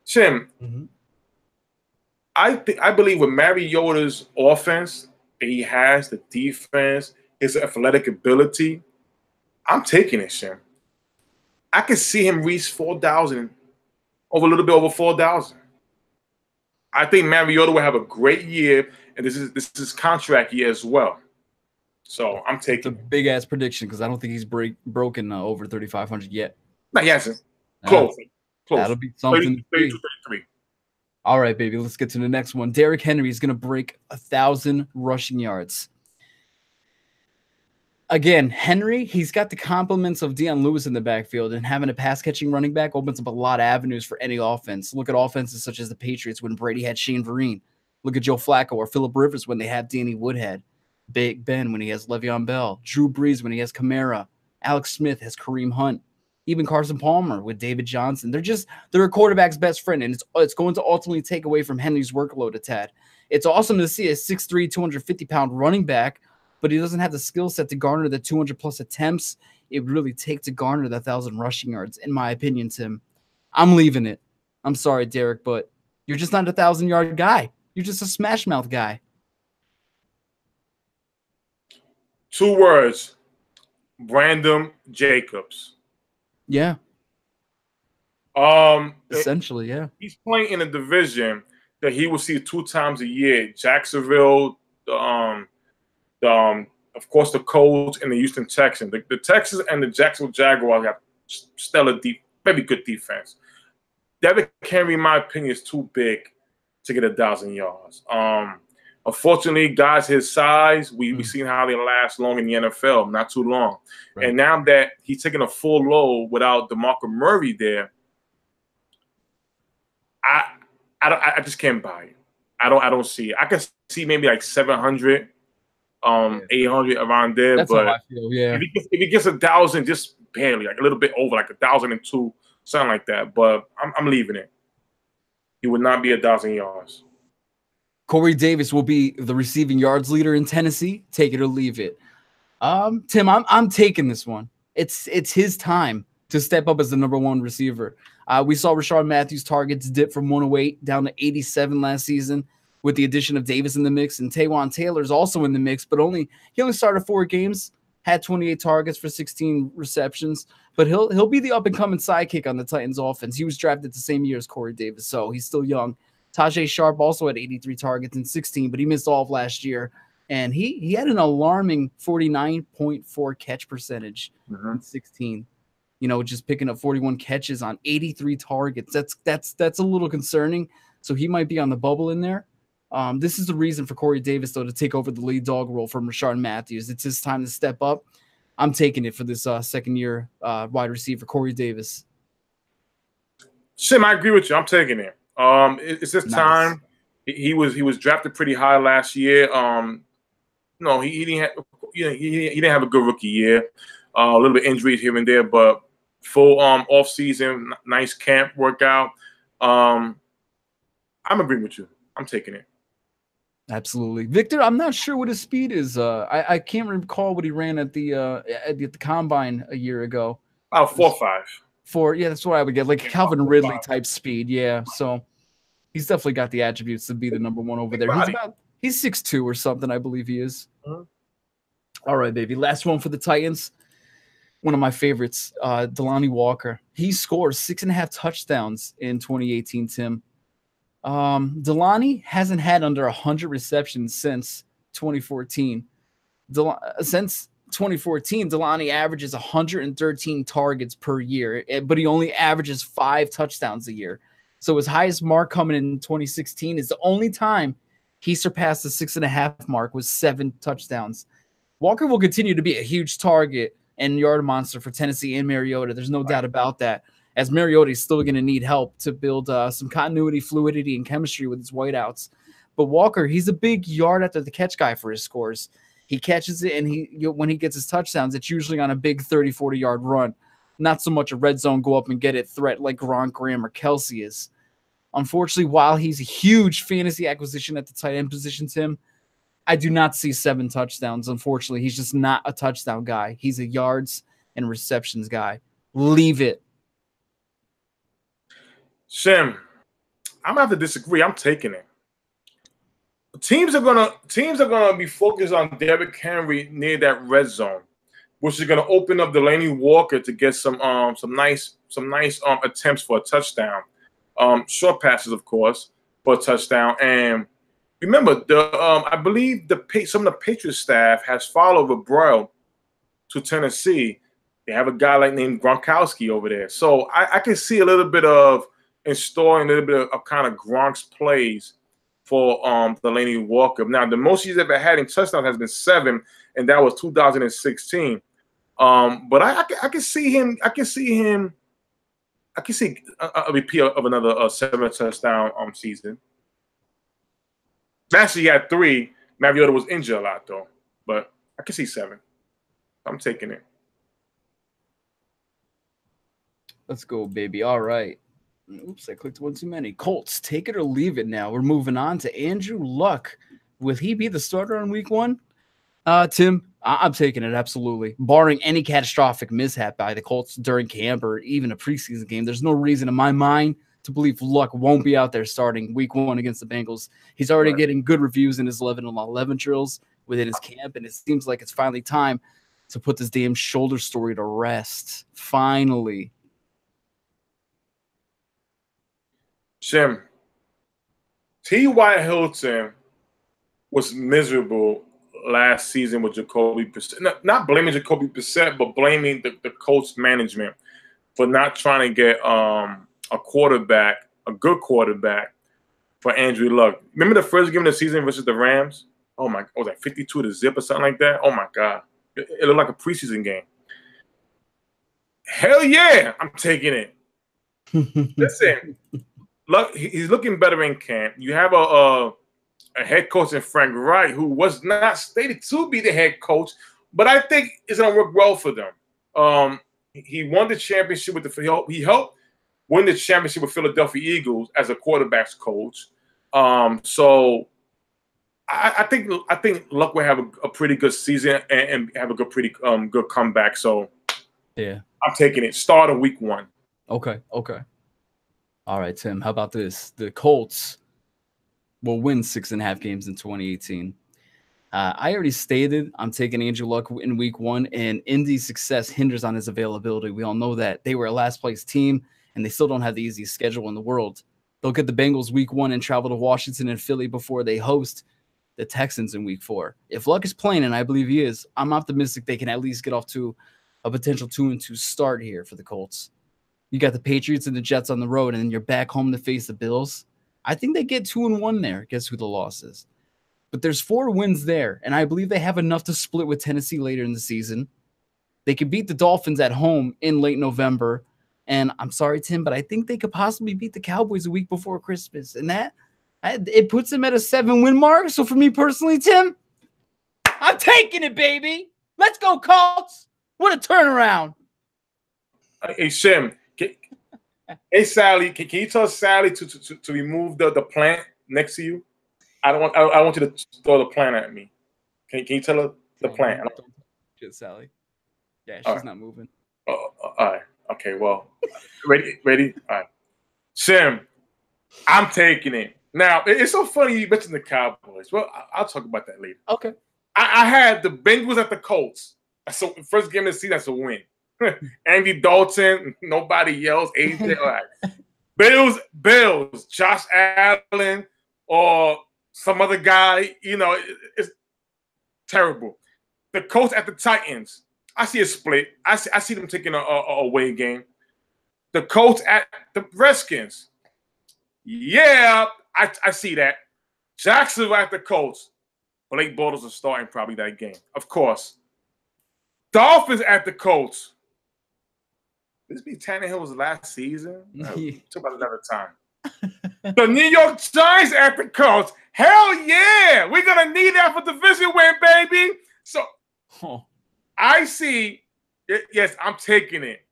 Shim, I believe with Mariota's offense that he has, the defense, his athletic ability, I'm taking it, Shim. I can see him reach 4,000, over a little bit over 4,000. I think Mariota will have a great year, and this is his contract year as well. So I'm taking it's a big ass prediction because I don't think he's broken over 3,500 yet. No, he hasn't. Close. That'll be something. 32, 33. All right, baby. Let's get to the next one. Derrick Henry is going to break 1,000 rushing yards. Again, Henry, he's got the compliments of Deion Lewis in the backfield, and having a pass-catching running back opens up a lot of avenues for any offense. Look at offenses such as the Patriots when Brady had Shane Vereen. Look at Joe Flacco or Phillip Rivers when they have Danny Woodhead. Big Ben when he has Le'Veon Bell. Drew Brees when he has Kamara. Alex Smith has Kareem Hunt. Even Carson Palmer with David Johnson. They're a quarterback's best friend, and it's going to ultimately take away from Henry's workload a tad. It's awesome to see a 6'3", 250-pound running back, but he doesn't have the skill set to garner the 200-plus attempts it would really take to garner the 1,000 rushing yards, in my opinion, Tim. I'm leaving it. I'm sorry, Derek, but you're just not a 1,000-yard guy. You're just a smash-mouth guy. 2 words. Brandon Jacobs. Yeah. Essentially, yeah. He's playing in a division that he will see 2 times a year: Jacksonville, of course, the Colts and the Houston Texans. The Texans and the Jacksonville Jaguars have stellar, very good defense. Derrick Henry, in my opinion, is too big to get 1,000 yards. Unfortunately, guys his size, we've seen how they last long in the NFL, not too long. Right. And now that he's taking a full load without DeMarco Murray there, I just can't buy it. I don't see it. I can see maybe like 700, 800 around there. That's but how I feel, yeah. If he gets 1,000, just barely, like a little bit over, like 1,002, something like that. But I'm leaving it. He would not be 1,000 yards. Corey Davis will be the receiving yards leader in Tennessee. Take it or leave it. Tim, I'm taking this one. It's his time to step up as the #1 receiver. We saw Rashard Matthews' targets dip from 108 down to 87 last season with the addition of Davis in the mix, and Taywan Taylor's also in the mix, but he only started 4 games, had 28 targets for 16 receptions, but he'll be the up-and-coming sidekick on the Titans offense. He was drafted the same year as Corey Davis, so he's still young. Tajay Sharp also had 83 targets in 16, but he missed all of last year. And he had an alarming 49.4 catch percentage in 16. You know, just picking up 41 catches on 83 targets. That's a little concerning. So he might be on the bubble in there. This is the reason for Corey Davis, though, to take over the lead dog role from Rashard Matthews. It's his time to step up. I'm taking it for this second-year wide receiver, Corey Davis. Shim, I agree with you. I'm taking it. It's his time. He was drafted pretty high last year. No, he didn't have a good rookie year. A little bit injuries here and there, but full off season, nice camp workout. I'm agreeing with you. I'm taking it. Absolutely, Victor. I'm not sure what his speed is. I can't recall what he ran at the combine a year ago. 4.5. 4, yeah, that's what I would get, like Calvin Ridley type speed. Yeah, so he's definitely got the attributes to be the #1 over there. He's 6'2" or something, I believe he is. All right, baby. Last one for the Titans. One of my favorites, Delanie Walker. He scored 6.5 touchdowns in 2018, Tim. Delanie hasn't had under 100 receptions since 2014. Since 2014, Delanie averages 113 targets per year, but he only averages 5 touchdowns a year. So his highest mark coming in 2016 is the only time he surpassed the 6.5 mark with 7 touchdowns. Walker will continue to be a huge target and yard monster for Tennessee and Mariota. There's no doubt about that, as Mariota is still going to need help to build some continuity, fluidity, and chemistry with his wideouts. But Walker, he's a big yard after the catch guy for his scores. He catches it, and when he gets his touchdowns, it's usually on a big 30, 40-yard run. Not so much a red zone go up and get it threat like Gronk, Graham, or Kelsey is. Unfortunately, while he's a huge fantasy acquisition at the tight end position, Tim, I do not see 7 touchdowns. Unfortunately, he's just not a touchdown guy. He's a yards and receptions guy. Leave it. Shim, I'm gonna have to disagree. I'm taking it. Teams are gonna be focused on Derrick Henry near that red zone, which is gonna open up Delanie Walker to get some nice attempts for a touchdown. Short passes, of course, for a touchdown. And remember, I believe some of the Patriots staff has followed Rebrell to Tennessee. They have a guy named Gronkowski over there, so I can see a little bit of installing a little bit of kind of Gronk's plays for Delanie Walker. Now, the most he's ever had in touchdowns has been 7, and that was 2016. But I can see him. I can see a repeat of another 7 touchdown season. Last year he had 3. Mariota was injured a lot though, but I can see 7. I'm taking it. Let's go, baby. All right. Oops, I clicked one too many. Colts, take it or leave it now. We're moving on to Andrew Luck. Will he be the starter on week 1? Tim, I'm taking it, absolutely. Barring any catastrophic mishap by the Colts during camp or even a preseason game, there's no reason in my mind to believe Luck won't be out there starting week 1 against the Bengals. He's already getting good reviews in his 11-on-11 drills within his camp, and it seems like it's finally time to put this damn shoulder story to rest. Finally. Shim, T.Y. Hilton was miserable last season with Jacoby Brissett. Not blaming Jacoby Brissett, but blaming the Colts management for not trying to get a quarterback, a good quarterback for Andrew Luck. Remember the first game of the season versus the Rams? Oh my, was that 52 to zip or something like that? Oh my God. It looked like a preseason game. Hell yeah, I'm taking it. Listen, look, he's looking better in camp. You have a head coach in Frank Wright who was not stated to be the head coach, but I think it's going to work well for them. He won the championship with he helped win the championship with Philadelphia Eagles as a quarterbacks coach. So I think Luck will have a pretty good season and have a pretty good comeback. So yeah, I'm taking it. Start of week 1. Okay. All right, Tim. How about this? The Colts will win 6.5 games in 2018. I already stated I'm taking Andrew Luck in week 1, and Indy's success hinders on his availability. We all know that. They were a last place team, and they still don't have the easiest schedule in the world. They'll get the Bengals week 1 and travel to Washington and Philly before they host the Texans in week 4. If Luck is playing, and I believe he is, I'm optimistic they can at least get off to a potential 2-2 start here for the Colts. You got the Patriots and the Jets on the road, and then you're back home to face the Bills. I think they get 2-1 there. Guess who the loss is? But there's 4 wins there, and I believe they have enough to split with Tennessee later in the season. They could beat the Dolphins at home in late November. And I'm sorry, Tim, but I think they could possibly beat the Cowboys a week before Christmas. And it puts them at a 7-win mark. So for me personally, Tim, I'm taking it, baby. Let's go, Colts. What a turnaround. Hey, Shim. Hey, Sally, can you tell Sally to remove the plant next to you? I want you to throw the plant at me. Can you tell her the plant? Good, Sally. Yeah, she's not moving. All right. Okay, well, ready? All right. Shim, I'm taking it. Now, it's so funny you mentioned the Cowboys. Well, I'll talk about that later. Okay. I had the Bengals at the Colts. So first game of the season, that's a win. Andy Dalton, nobody yells. AJ, all right. Bills, Josh Allen, or some other guy. You know, it's terrible. The Colts at the Titans. I see a split. I see them taking a away game. The Colts at the Redskins. Yeah, I see that. Jacksonville at the Colts. Blake Bortles is starting probably that game. Of course. Dolphins at the Colts. This be Tannehill's last season? Talk about another time. The New York Giants at the Colts. Hell yeah! We're going to need that for division win, baby. So I see, yes, I'm taking it.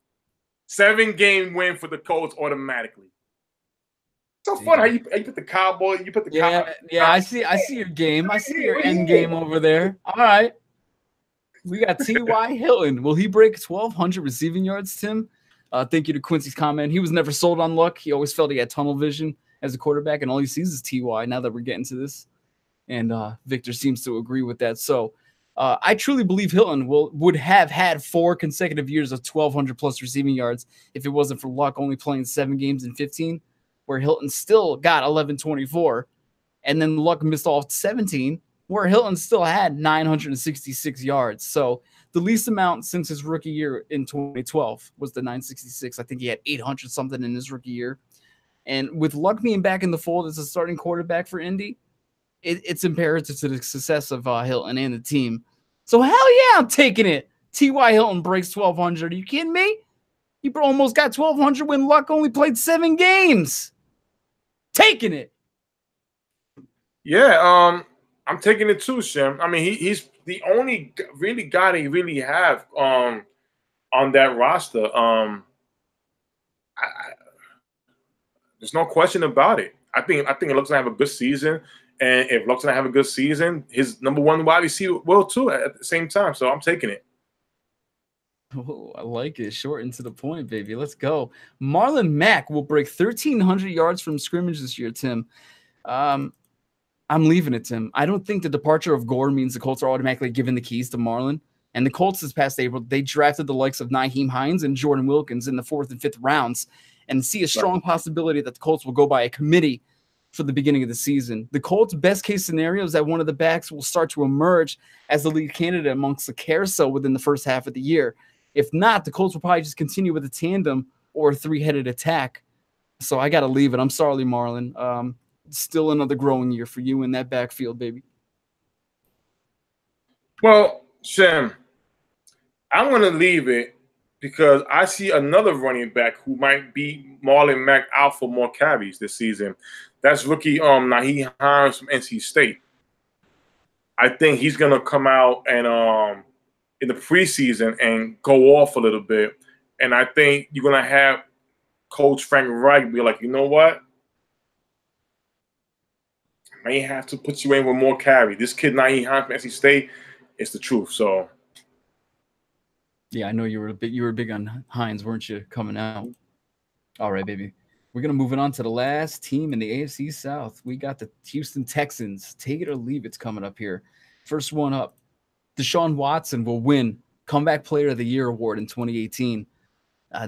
7-game win for the Colts automatically. So fun how you put the Cowboy, you put the Cowboy. Yeah, I see your game. I see your end game over there. All right. We got T.Y. Hilton. Will he break 1,200 receiving yards, Tim? Thank you to Quincy's comment. He was never sold on Luck. He always felt he had tunnel vision as a quarterback, and all he sees is T.Y. now that we're getting to this. And Victor seems to agree with that. So I truly believe Hilton would have had 4 consecutive years of 1,200-plus receiving yards if it wasn't for Luck only playing 7 games in 15, where Hilton still got 1124, and then Luck missed off 17, where Hilton still had 966 yards. So the least amount since his rookie year in 2012 was the 966. I think he had 800 something in his rookie year. And with Luck being back in the fold as a starting quarterback for Indy, it's imperative to the success of Hilton and the team. So hell yeah, I'm taking it. T.Y. Hilton breaks 1,200. Are you kidding me? He almost got 1,200 when Luck only played 7 games. Taking it. Yeah, I'm taking it too, Shim. I mean, he's the only really guy they really have on that roster. There's no question about it. I think it looks like have a good season, and if Luck's gonna have a good season, his number 1 wide receiver will too at the same time. So I'm taking it. Oh, I like it. Short and to the point, baby. Let's go. Marlon Mack will break 1,300 yards from scrimmage this year, Tim. I'm leaving it, Tim. I don't think the departure of Gore means the Colts are automatically giving the keys to Marlon. And the Colts this past April, they drafted the likes of Nyheim Hines and Jordan Wilkins in the 4th and 5th rounds. and see a strong possibility that the Colts will go by a committee for the beginning of the season. The Colts' best case scenario is that one of the backs will start to emerge as the lead candidate amongst the carousel within the first half of the year. If not, the Colts will probably just continue with a tandem or a three-headed attack. So I got to leave it. I'm sorry, Marlon. Still another growing year for you in that backfield, baby. Well, Shim, I'm going to leave it because I see another running back who might beat Marlon Mack out for more carries this season. That's rookie Nyheim Hines from NC State. I think he's going to come out and in the preseason and go off a little bit. And I think you're going to have Coach Frank Reich be like, you know what? I may have to put you in with more carry. This kid, Nyheim Hines from NC State, it's the truth. So, yeah, I know you were big on Hines, weren't you? Coming out. All right, baby. We're gonna move it on to the last team in the AFC South. We got the Houston Texans. Take it or leave it's coming up here. First one up. Deshaun Watson will win Comeback Player of the Year award in 2018.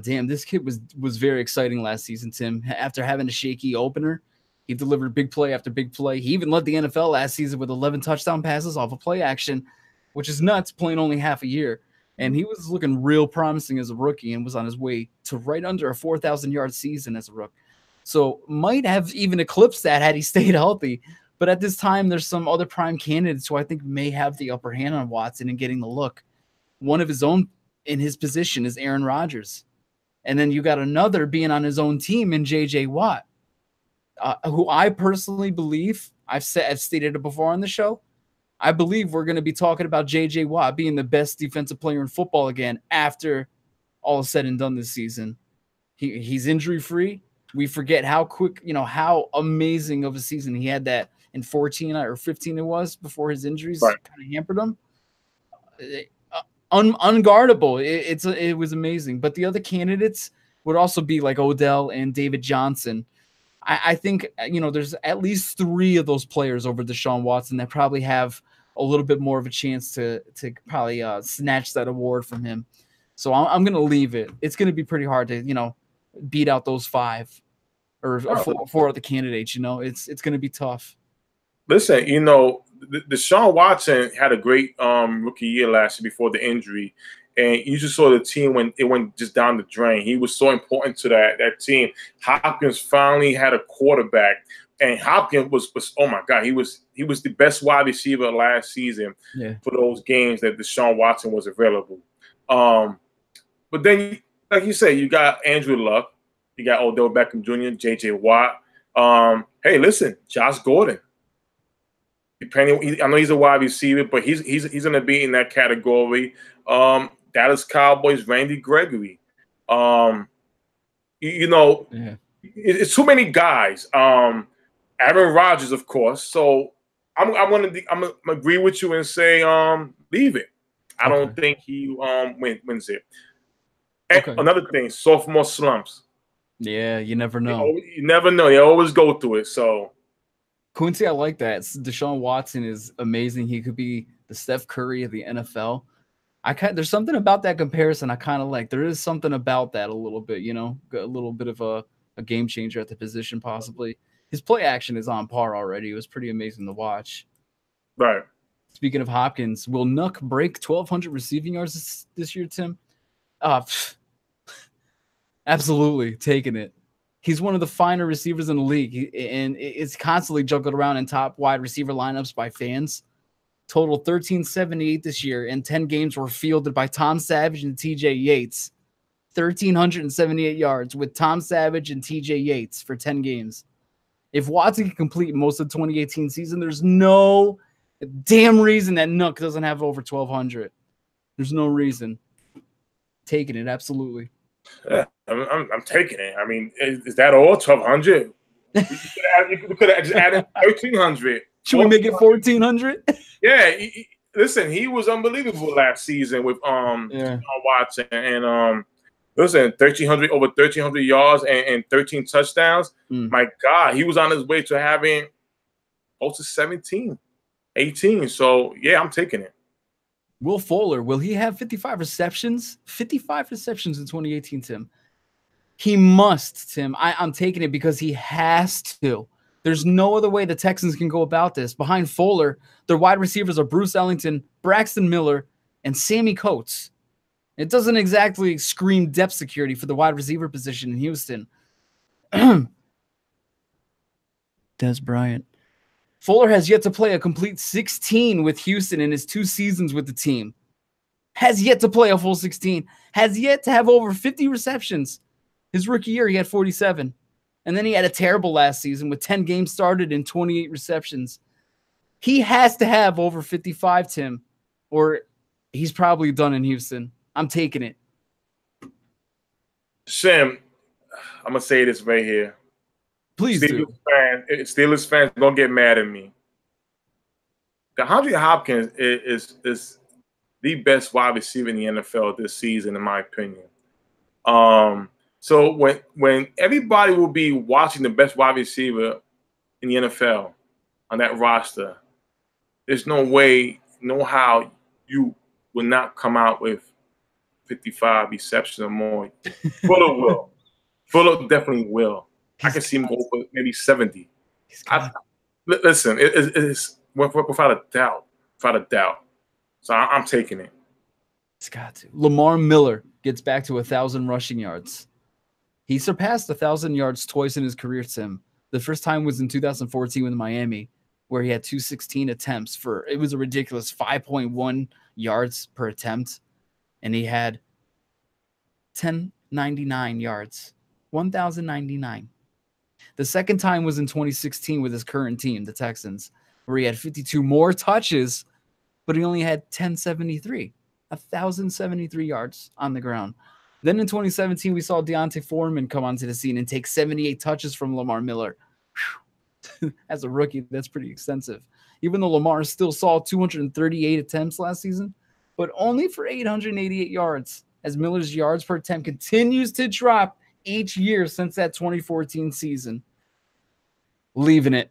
Damn, this kid was very exciting last season, Tim. After having a shaky opener, he delivered big play after big play. He even led the NFL last season with 11 touchdown passes off of play action, which is nuts, playing only half a year. And he was looking real promising as a rookie and was on his way to right under a 4,000-yard season as a rookie. So might have even eclipsed that had he stayed healthy. But at this time, there's some other prime candidates who I think may have the upper hand on Watson and getting the look. One of his own in his position is Aaron Rodgers. And then you got another being on his own team in J.J. Watt, who I personally believe, I've stated it before on the show, I believe we're going to be talking about J.J. Watt being the best defensive player in football again after all is said and done this season. He's injury-free. We forget how quick, how amazing of a season he had that in 14 or 15 it was before his injuries kind of hampered him. Unguardable. It was amazing. But the other candidates would also be like Odell and David Johnson. I think, there's at least 3 of those players over Deshaun Watson that probably have a little bit more of a chance to probably snatch that award from him. So I'm going to leave it. It's going to be pretty hard to, beat out those 5 or 4 of the candidates. It's going to be tough. Listen, Deshaun Watson had a great rookie year last year before the injury. And you just saw the team when it went just down the drain. He was so important to that team. Hopkins finally had a quarterback, and Hopkins was oh my God, he was the best wide receiver last season for those games that Deshaun Watson was available. But then, like you say, you got Andrew Luck, you got Odell Beckham Jr., J.J. Watt. Hey, listen, Josh Gordon. I know he's a wide receiver, but he's going to be in that category. Dallas Cowboys, Randy Gregory. It's too many guys. Aaron Rodgers, of course. So I'm gonna agree with you and say leave it. I don't think he wins it. And another thing, sophomore slumps. Yeah, you never know. You never know. They always go through it. So Quincy, I like that. Deshaun Watson is amazing. He could be the Steph Curry of the NFL. There's something about that comparison I kind of like. There is something about that a little bit, a little bit of a game changer at the position possibly. His play action is on par already. It was pretty amazing to watch. Right. Speaking of Hopkins, will Nuck break 1,200 receiving yards this year, Tim? Absolutely, taking it. He's one of the finer receivers in the league, and is constantly juggled around in top wide receiver lineups by fans. Total 1,378 this year, and 10 games were fielded by Tom Savage and T.J. Yates. 1,378 yards with Tom Savage and T.J. Yates for 10 games. If Watson can complete most of the 2018 season, there's no damn reason that Nuck doesn't have over 1,200. There's no reason. Taking it, absolutely. I'm taking it. I mean, is that all? 1,200? You could have just added 1,300. Should we make it 1,400? Yeah. Listen, he was unbelievable last season with Watson. And listen, over 1,300 yards and 13 touchdowns. My God, he was on his way to having close to 17, 18. So, yeah, I'm taking it. Will Fuller, will he have 55 receptions? 55 receptions in 2018, Tim. He must, Tim. I'm taking it because he has to. There's no other way the Texans can go about this. Behind Fuller, their wide receivers are Bruce Ellington, Braxton Miller, and Sammy Coates. It doesn't exactly scream depth security for the wide receiver position in Houston. Dez Bryant. Fuller has yet to play a complete 16 with Houston in his 2 seasons with the team. Has yet to play a full 16. Has yet to have over 50 receptions. His rookie year, he had 47. And then he had a terrible last season with 10 games started and 28 receptions. He has to have over 55, Tim, or he's probably done in Houston. I'm taking it. Shim, I'm going to say this right here. Please do. Steelers fans, don't get mad at me. DeAndre Hopkins is the best wide receiver in the NFL this season, in my opinion. So when everybody will be watching the best wide receiver in the NFL on that roster, there's no way, no how you will not come out with 55 receptions or more. Fuller will. Fuller definitely will. I can see him go for maybe 70. Listen, it's without a doubt. Without a doubt. So I'm taking it. It's got to. Lamar Miller gets back to 1,000 rushing yards. He surpassed 1,000 yards twice in his career, Tim. The first time was in 2014 with Miami, where he had 216 attempts for, it was a ridiculous 5.1 yards per attempt. And he had 1,099 yards. 1,099. The second time was in 2016 with his current team, the Texans, where he had 52 more touches, but he only had 1,073. 1,073 yards on the ground. Then in 2017, we saw Deontay Foreman come onto the scene and take 78 touches from Lamar Miller. As a rookie, that's pretty extensive. Even though Lamar still saw 238 attempts last season, but only for 888 yards, as Miller's yards per attempt continues to drop each year since that 2014 season. Leaving it.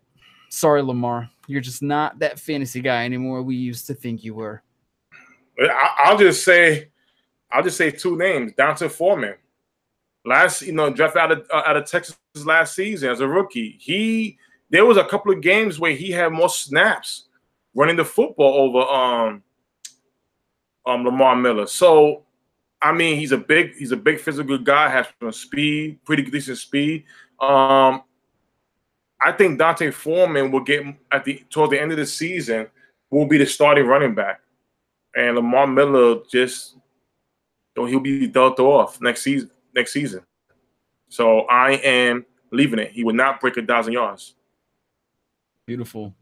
Sorry, Lamar. You're just not that fantasy guy anymore we used to think you were. I'll just say 2 names. Deontay Foreman. Drafted out of Texas last season as a rookie. There was a couple of games where he had more snaps running the football over Lamar Miller. So, I mean, he's a big physical guy, has some speed, pretty decent speed. I think Deontay Foreman will get toward the end of the season will be the starting running back. And Lamar Miller he'll be dealt off next season. So I am leaving it. He will not break 1,000 yards. Beautiful.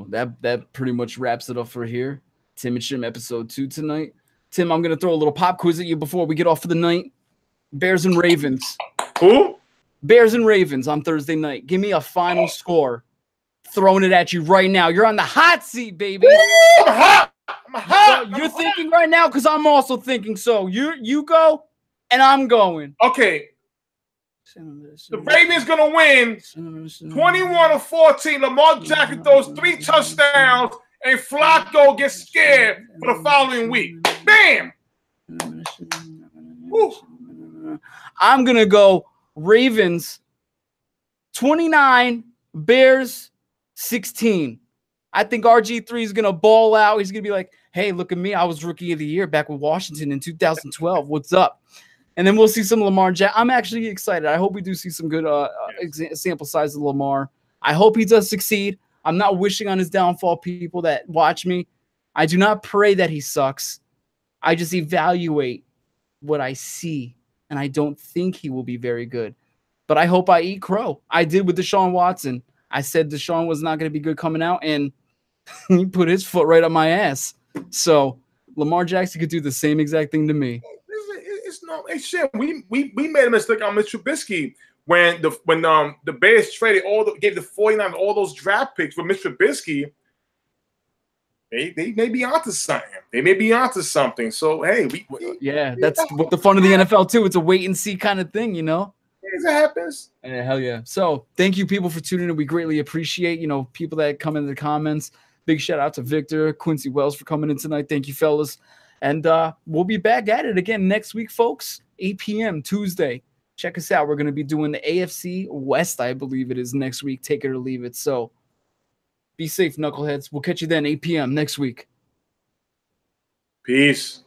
That pretty much wraps it up for here. Tim and Shim episode 2 tonight. Tim, I'm going to throw a little pop quiz at you before we get off for the night. Bears and Ravens. Who? Bears and Ravens on Thursday night. Give me a final score. Throwing it at you right now. You're on the hot seat, baby. I'm hot. So you're thinking right now because I'm also thinking so. You go, and I'm going. Okay. The Ravens going to win 21-14. Lamar Jackson throws 3 touchdowns, and Flacco gets scared for the following week. Bam! Woo. I'm going to go Ravens 29, Bears 16. I think RG3 is going to ball out. He's going to be like, hey, look at me. I was rookie of the year back with Washington in 2012. What's up? And then we'll see some Lamar Jackson. I'm actually excited. I hope we do see some good sample size of Lamar. I hope he does succeed. I'm not wishing on his downfall, people that watch me. I do not pray that he sucks. I just evaluate what I see, and I don't think he will be very good. But I hope I eat crow. I did with Deshaun Watson. I said Deshaun was not going to be good coming out, and he put his foot right up my ass. So Lamar Jackson could do the same exact thing to me. It's no, hey, shit. We made a mistake on Mitch Trubisky when the Bears traded gave the 49ers all those draft picks for Mitch Trubisky. They may be onto something. They may be onto something. So hey, that's what the fun of the NFL too. It's a wait and see kind of thing, you know. It happens. Yeah, hell yeah. So thank you, people, for tuning in. We greatly appreciate people that come into the comments. Big shout out to Victor, Quincy Wells for coming in tonight. Thank you, fellas. And we'll be back at it again next week, folks. 8 p.m. Tuesday. check us out. We're going to be doing the AFC West, I believe it is, next week. Take it or leave it. So be safe, knuckleheads. We'll catch you then, 8 p.m. next week. Peace.